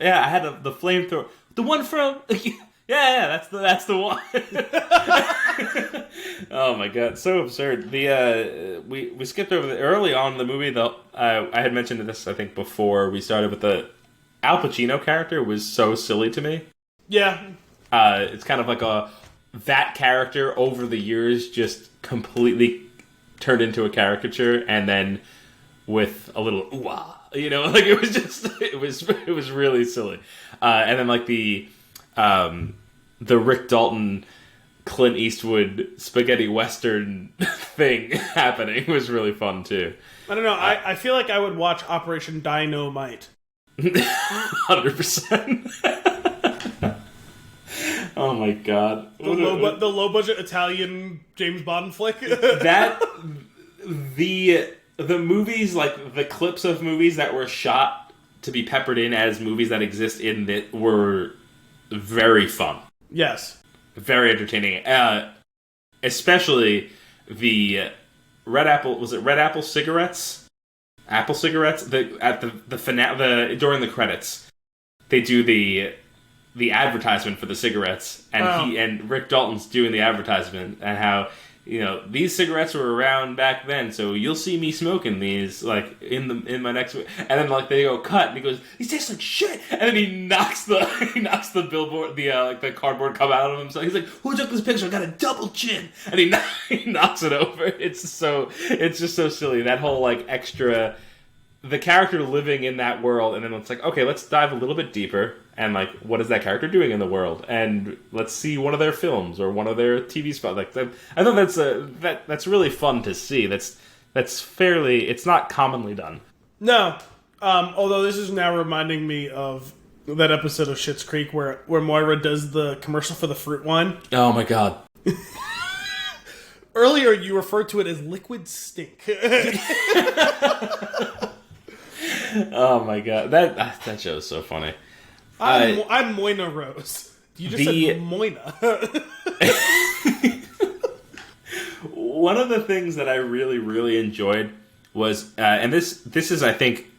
I had the flamethrower, the one from that's the one. Oh my god, so absurd. We skipped over early on in the movie though. I had mentioned this, I think, before we started, but the Al Pacino character was so silly to me. Yeah, it's kind of like that character over the years just completely turned into a caricature, and then with a little ooh-ah, it was really silly. And then like the Rick Dalton, Clint Eastwood spaghetti western thing happening was really fun too. I don't know. I feel like I would watch Operation Dynamite. 100%. Oh my god! The low budget Italian James Bond flick. The movies, like the clips of movies that were shot to be peppered in as movies that exist in it, were very fun. Yes, very entertaining. Especially the Red Apple. Was it Red Apple cigarettes? Apple cigarettes. The finale, during the credits, they do the advertisement for the cigarettes, and Rick Dalton's doing the advertisement, and how these cigarettes were around back then, so you'll see me smoking these in my next. And then they go cut, and he goes, "These taste like shit," and then he knocks the billboard, the cardboard cup out of him. So he's like, "Who took this picture? I got a double chin," and he knocks it over. It's just so silly, that whole extra. The character living in that world, and then it's like, okay, let's dive a little bit deeper, and what is that character doing in the world, and let's see one of their films or one of their TV spots. I thought that's really fun to see. That's fairly. It's not commonly done. No, although this is now reminding me of that episode of Schitt's Creek where Moira does the commercial for the fruit wine. Oh my god. Earlier, you referred to it as liquid stink. Oh my god, that show is so funny. I'm Moina Rose. You just said Moina. One of the things that I really, really enjoyed was, and this is, I think,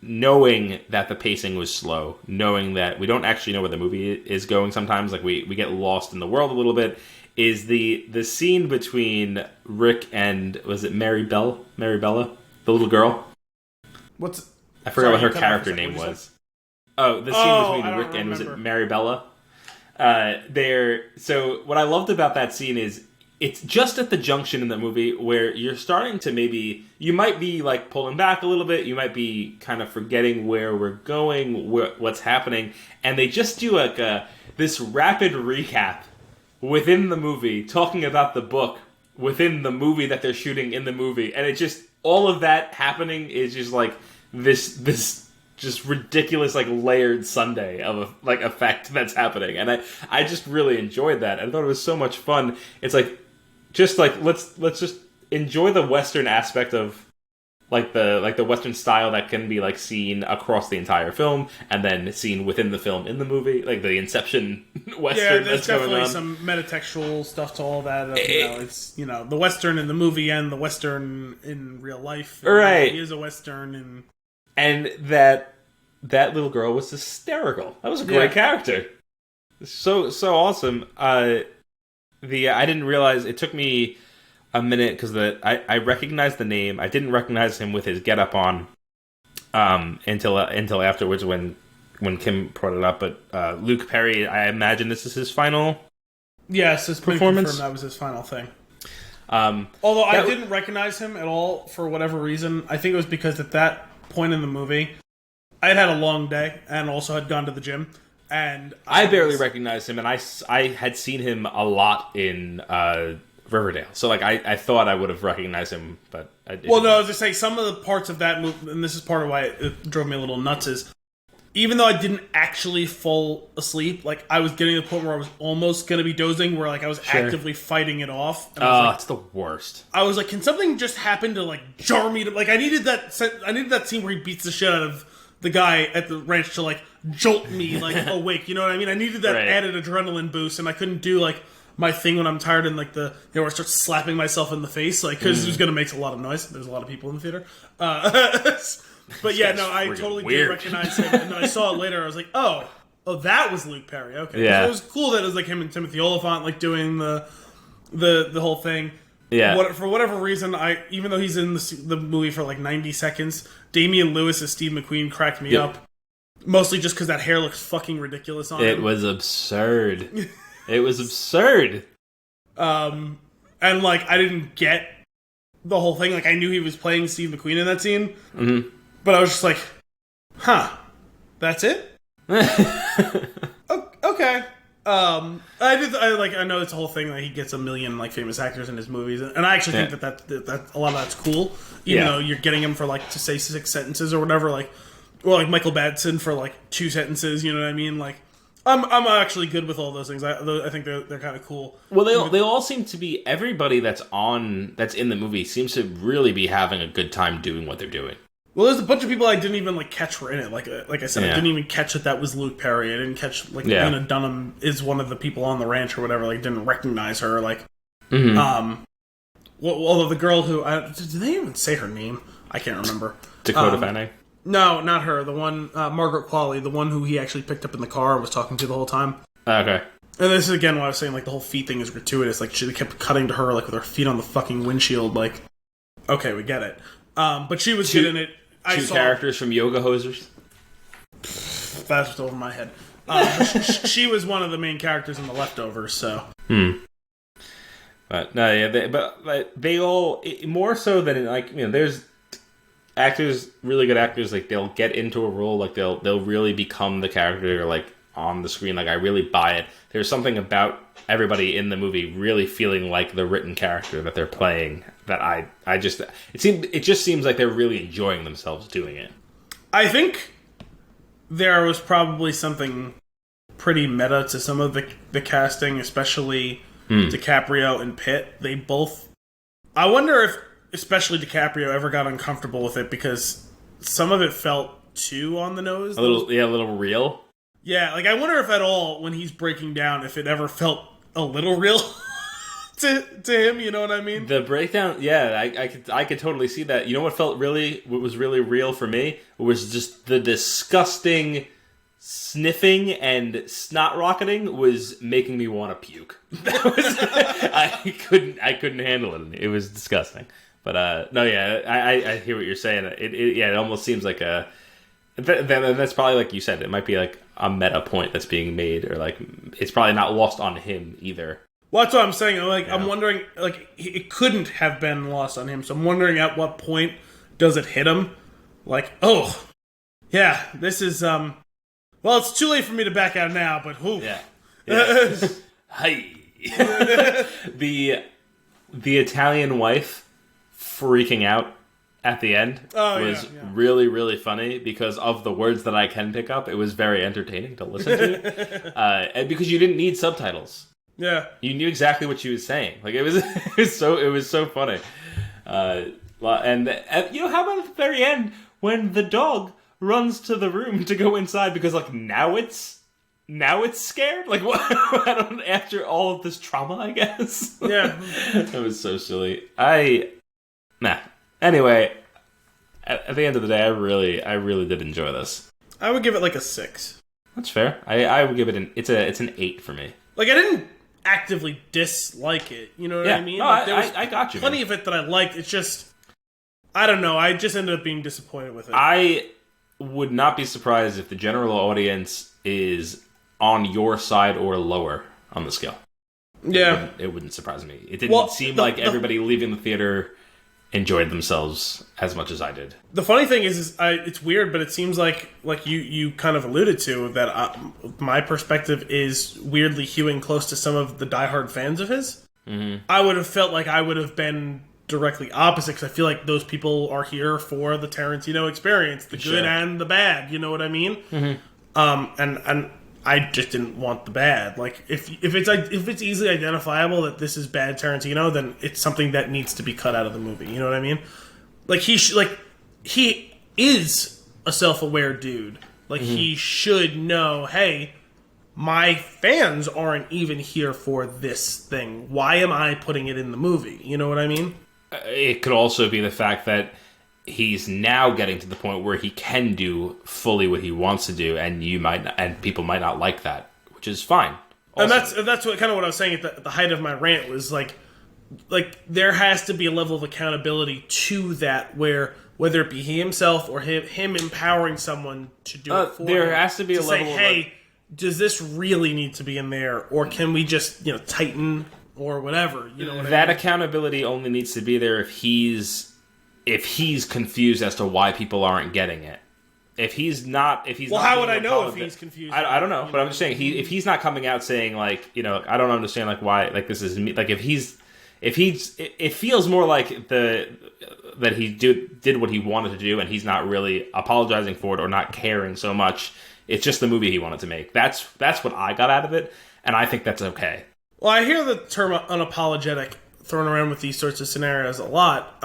knowing that the pacing was slow, knowing that we don't actually know where the movie is going sometimes, like we get lost in the world a little bit, is the scene between Rick and, was it Maribella, the little girl? I forgot what her character name was. Oh, the scene between Rick and, was it Maribella? So what I loved about that scene is it's just at the junction in the movie where you're starting to you might be like pulling back a little bit, you might be kind of forgetting where we're going, what's happening, and they just do like this rapid recap within the movie, talking about the book within the movie that they're shooting in the movie, and it just, all of that happening is just like this just ridiculous, like, layered sundae of like effect that's happening, and I just really enjoyed that. I thought it was so much fun. It's like, just like let's just enjoy the Western aspect of the Western style that can be like seen across the entire film, and then seen within the film in the movie, like the Inception Western. Yeah, there's definitely some metatextual stuff to all that. It's the Western in the movie and the Western in real life. Right, he is a Western, and that little girl was hysterical. That was a great character. So awesome. I didn't realize, it took me a minute because I recognized the name. I didn't recognize him with his getup on until afterwards when Kim brought it up. But Luke Perry, I imagine this is his final. Yes, his performance. That was his final thing. Although I didn't recognize him at all for whatever reason. I think it was because at that point in the movie, I had a long day and also had gone to the gym. And I barely recognized him, and I had seen him a lot in Riverdale. So like I thought I would have recognized him, but I didn't. Well, no, I was just saying some of the parts of that movie, and this is part of why it drove me a little nuts, is even though I didn't actually fall asleep, like I was getting to the point where I was almost going to be dozing, where like I was actively fighting it off. And I was it's the worst. I was like, can something just happen to like jar me? Like I needed that scene where he beats the shit out of the guy at the ranch to like jolt me like awake. You know what I mean? I needed that added adrenaline boost, and I couldn't do like my thing when I'm tired and like where I start slapping myself in the face, like because it was going to make a lot of noise. There's a lot of people in the theater. But yeah, no, I totally did recognize him, and then I saw it later. I was like, oh, that was Luke Perry. Okay, yeah. So it was cool that it was like him and Timothy Olyphant like doing the whole thing. Yeah. For whatever reason, even though he's in the movie for like 90 seconds, Damian Lewis as Steve McQueen cracked me up. Mostly just because that hair looks fucking ridiculous on him. It was absurd. It was absurd. And like I didn't get the whole thing. Like I knew he was playing Steve McQueen in that scene, but I was just like, "Huh, that's it." Okay. I know it's a whole thing that he gets a million like famous actors in his movies, and I actually think that a lot of that's cool. Even though you're getting him for like to say 6 sentences or whatever, like, or like Michael Madsen for like 2 sentences. You know what I mean? Like, I'm actually good with all those things. I think they're kind of cool. Well, they all seem to be, everybody that's in the movie seems to really be having a good time doing what they're doing. Well, there's a bunch of people I didn't even like catch were in it. Like I said, I didn't even catch that was Luke Perry. I didn't catch like Lena Dunham is one of the people on the ranch or whatever. Like didn't recognize her. Like, although the girl who did they even say her name? I can't remember. Dakota Fanning. No, not her. The one Margaret Qualley, the one who he actually picked up in the car and was talking to the whole time. Okay. And this is again what I was saying. Like the whole feet thing is gratuitous. Like she kept cutting to her like with her feet on the fucking windshield. Like, okay, we get it. But she was good in it. Two characters from Yoga Hosers. That's just over my head. She was one of the main characters in The Leftovers, so. But no, yeah, but they all more so than like there's actors, really good actors, like they'll get into a role, like they'll really become the character, like on the screen. Like I really buy it. There's something about everybody in the movie really feeling like the written character that they're playing that I just it just seems like they're really enjoying themselves doing it. I think there was probably something pretty meta to some of the casting, especially DiCaprio and Pitt. They both, I wonder if especially DiCaprio ever got uncomfortable with it because some of it felt too on the nose. A little real. Yeah, like I wonder if at all when he's breaking down if it ever felt a little real. to him. You know what I mean? The breakdown, yeah, I could totally see that. You know what was really real for me was just the disgusting sniffing and snot rocketing was making me want to puke. That was I couldn't handle it. It was disgusting. But no, yeah, I hear what you're saying. It almost seems like that's probably, like you said, it might be like a meta point that's being made, or like it's probably not lost on him either. Well, that's what I'm saying. Like, I'm wondering, like, it couldn't have been lost on him. So I'm wondering at what point does it hit him? Like, oh, yeah, this is well, it's too late for me to back out now, but whoo. Yeah. Hi. The Italian wife freaking out at the end was really, really funny because of the words that I can pick up. It was very entertaining to listen to. And because you didn't need subtitles. Yeah. You knew exactly what she was saying. Like, it was so funny. And you know, how about at the very end when the dog runs to the room to go inside because, like, now it's scared? Like, what? After all of this trauma, I guess. Yeah. It was so silly. Anyway, at the end of the day, I really did enjoy this. I would give it like a 6. That's fair. I would give it it's an 8 for me. Like, I didn't actively dislike it. You know what I mean? No, like, I got you. Plenty of it that I liked. It's just, I don't know. I just ended up being disappointed with it. I would not be surprised if the general audience is on your side or lower on the scale. Yeah. It wouldn't surprise me. It didn't seem like everybody leaving the theater enjoyed themselves as much as I did. The funny thing is it's weird, but it seems like you kind of alluded to that my perspective is weirdly hewing close to some of the diehard fans of his. Mm-hmm. I would have felt like I would have been directly opposite, because I feel like those people are here for the Tarantino experience, the good and the bad. You know what I mean? Mm-hmm. And I just didn't want the bad. Like, if it's easily identifiable that this is bad Tarantino, then it's something that needs to be cut out of the movie. You know what I mean? Like, he is a self-aware dude. Like, he should know, hey, my fans aren't even here for this thing. Why am I putting it in the movie? You know what I mean? It could also be the fact that he's now getting to the point where he can do fully what he wants to do, and people might not like that, which is fine. Also. And that's what I was saying at the height of my rant was like there has to be a level of accountability to that, where whether it be he himself or him empowering someone to do it for him. There has to be a level say, hey, does this really need to be in there, or can we just tighten or whatever? You know what I mean? Accountability only needs to be there if he's confused as to why people aren't getting it. If he's not, how would I know if he's confused? I don't know, but I'm just saying, if he's not coming out saying like, I don't understand like why, like this is me, like it feels more like that he did what he wanted to do, and he's not really apologizing for it or not caring so much. It's just the movie he wanted to make. That's what I got out of it, and I think that's okay. Well, I hear the term unapologetic thrown around with these sorts of scenarios a lot.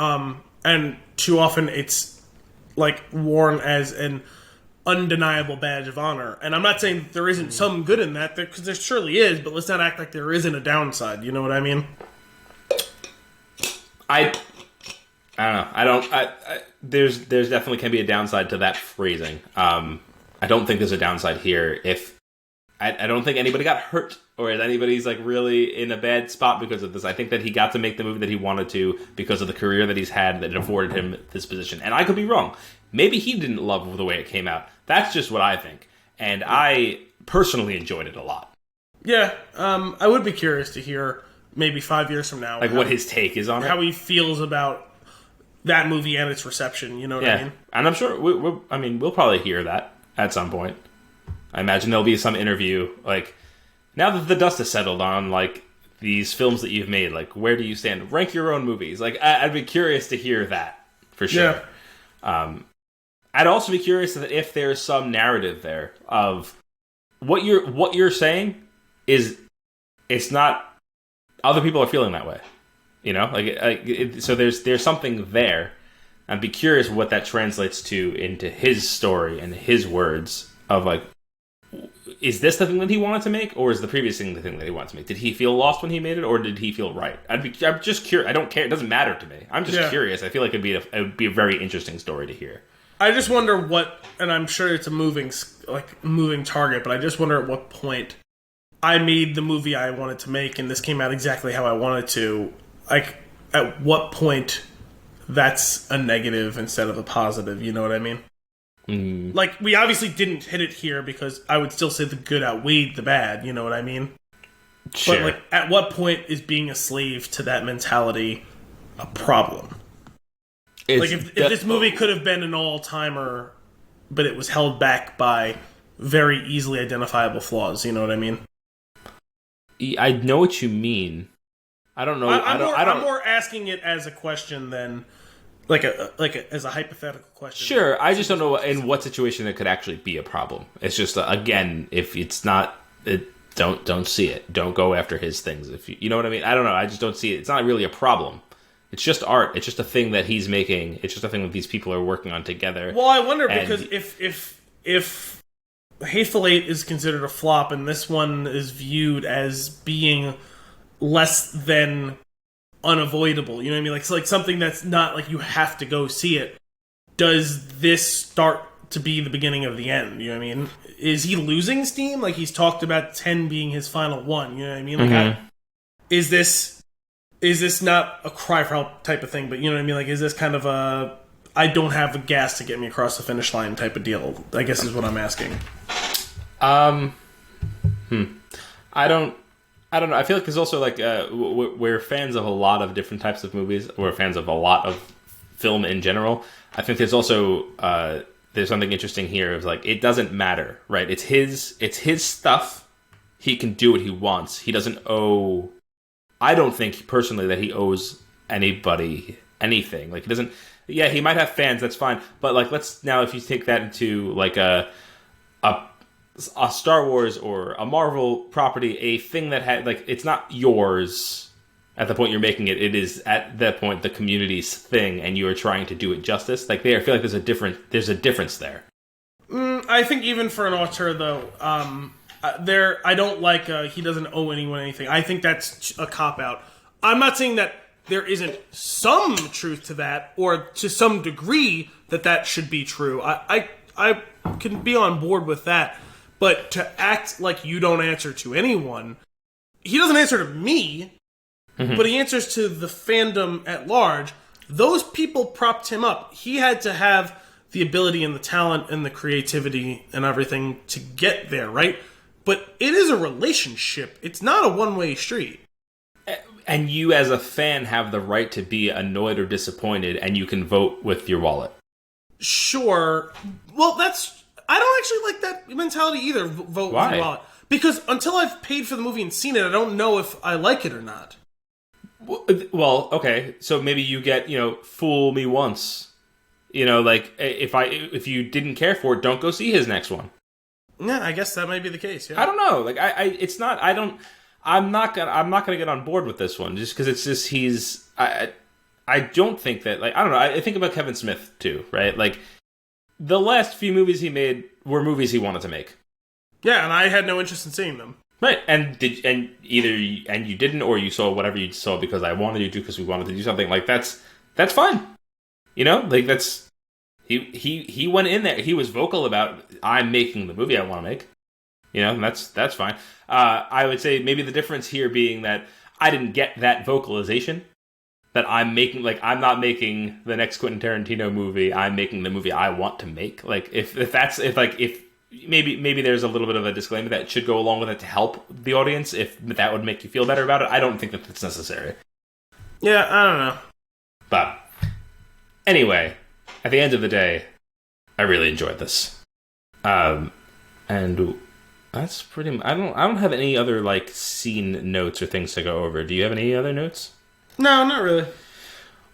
And too often it's like worn as an undeniable badge of honor. And I'm not saying that there isn't some good in that, because there surely is, but let's not act like there isn't a downside. You know what I mean? I don't know. There's definitely can be a downside to that phrasing. I don't think there's a downside here. I don't think anybody got hurt, or anybody's like really in a bad spot because of this. I think that he got to make the movie that he wanted to because of the career that he's had that afforded him this position. And I could be wrong. Maybe he didn't love the way it came out. That's just what I think. And I personally enjoyed it a lot. Yeah, I would be curious to hear maybe 5 years from now, like what his take is on it, how he feels about that movie and its reception. You know what I mean? And I'm sure we'll probably hear that at some point. I imagine there'll be some interview, like, now that the dust has settled on, like, these films that you've made, like, where do you stand? Rank your own movies. Like, I'd be curious to hear that, for sure. Yeah. I'd also be curious that if there's some narrative there of what you're saying is, it's not, other people are feeling that way. So there's something there. I'd be curious what that translates to into his story and his words of, like, is this the thing that he wanted to make, or is the previous thing the thing that he wanted to make? Did he feel lost when he made it, or did he feel right? I'm just curious. I don't care. It doesn't matter to me. I'm just curious. I feel like it would be a very interesting story to hear. I just wonder what, and I'm sure it's a moving target, but I just wonder at what point I made the movie I wanted to make, and this came out exactly how I wanted to. Like, at what point that's a negative instead of a positive, you know what I mean? Like, we obviously didn't hit it here because I would still say the good outweighed the bad, you know what I mean? Sure. But, like, at what point is being a slave to that mentality a problem? If this movie could have been an all-timer, but it was held back by very easily identifiable flaws, you know what I mean? I know what you mean. I don't know. I'm more asking it as a question than... as a hypothetical question. Sure, I just don't know in what situation it could actually be a problem. It's just again, if it's not, don't see it. Don't go after his things. If you know what I mean. I don't know. I just don't see it. It's not really a problem. It's just art. It's just a thing that he's making. It's just a thing that these people are working on together. Well, I wonder because if Hateful Eight is considered a flop and this one is viewed as being less than unavoidable, you know what I mean? Like, it's like something that's not like you have to go see it. Does this start to be the beginning of the end? You know what I mean? Is he losing steam? Like, he's talked about 10 being his final one. You know what I mean? Like, is this not a cry for help type of thing? But you know what I mean? Like, is this kind of a I don't have the gas to get me across the finish line type of deal? I guess is what I'm asking. I don't know. I feel like there's also like we're fans of a lot of different types of movies. We're fans of a lot of film in general. I think there's also there's something interesting here. Of like, it doesn't matter, right? It's his stuff. He can do what he wants. He doesn't owe. I don't think personally that he owes anybody anything. Like, he doesn't. Yeah, he might have fans. That's fine. But like, let's now if you take that into like a Star Wars or a Marvel property, a thing that had like, it's not yours at the point you're making it. It is at that point the community's thing, and you are trying to do it justice. Like, I feel like there's a difference there. I think even for an auteur though, I don't like he doesn't owe anyone anything. I think that's a cop out. I'm not saying that there isn't some truth to that, or to some degree that should be true. I can be on board with that. But to act like you don't answer to anyone, he doesn't answer to me, but he answers to the fandom at large. Those people propped him up. He had to have the ability and the talent and the creativity and everything to get there, right? But it is a relationship. It's not a one-way street. And you as a fan have the right to be annoyed or disappointed, and you can vote with your wallet. Sure. Well, I don't actually like that mentality either, vote with your wallet. Because until I've paid for the movie and seen it, I don't know if I like it or not. Well, okay. So maybe you get, fool me once. Like, if you didn't care for it, don't go see his next one. Yeah, I guess that might be the case, yeah. I don't know. Like, I'm not gonna get on board with this one, just because it's just, I don't think that, like, I don't know. I think about Kevin Smith, too, right? Like, the last few movies he made were movies he wanted to make. Yeah, and I had no interest in seeing them. Right, and you didn't, or you saw whatever you saw because I wanted you to, because we wanted to do something. Like, that's fine. Like, that's he went in there. He was vocal about, I'm making the movie I want to make. And that's fine. I would say maybe the difference here being that I didn't get that vocalization. That I'm not making the next Quentin Tarantino movie. I'm making the movie I want to make. Like, if maybe there's a little bit of a disclaimer that should go along with it to help the audience, if that would make you feel better about it. I don't think that that's necessary. Yeah, I don't know. But anyway, at the end of the day, I really enjoyed this. And that's pretty much, I don't have any other like scene notes or things to go over. Do you have any other notes? No, not really.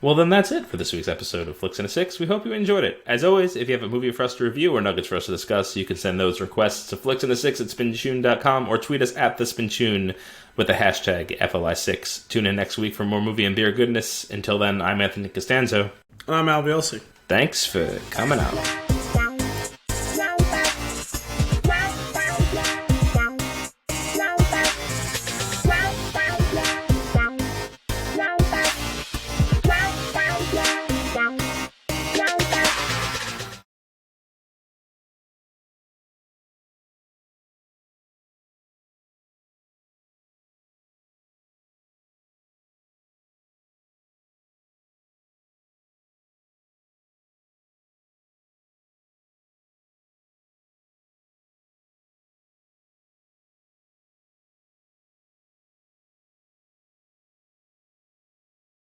Well, then that's it for this week's episode of Flix and a Six. We hope you enjoyed it. As always, if you have a movie for us to review or nuggets for us to discuss, you can send those requests to flixandasix@spintune.com or tweet us at @thespintune with the hashtag FLI6. Tune in next week for more movie and beer goodness. Until then, I'm Anthony Costanzo. And I'm Al Bielsi. Thanks for coming out.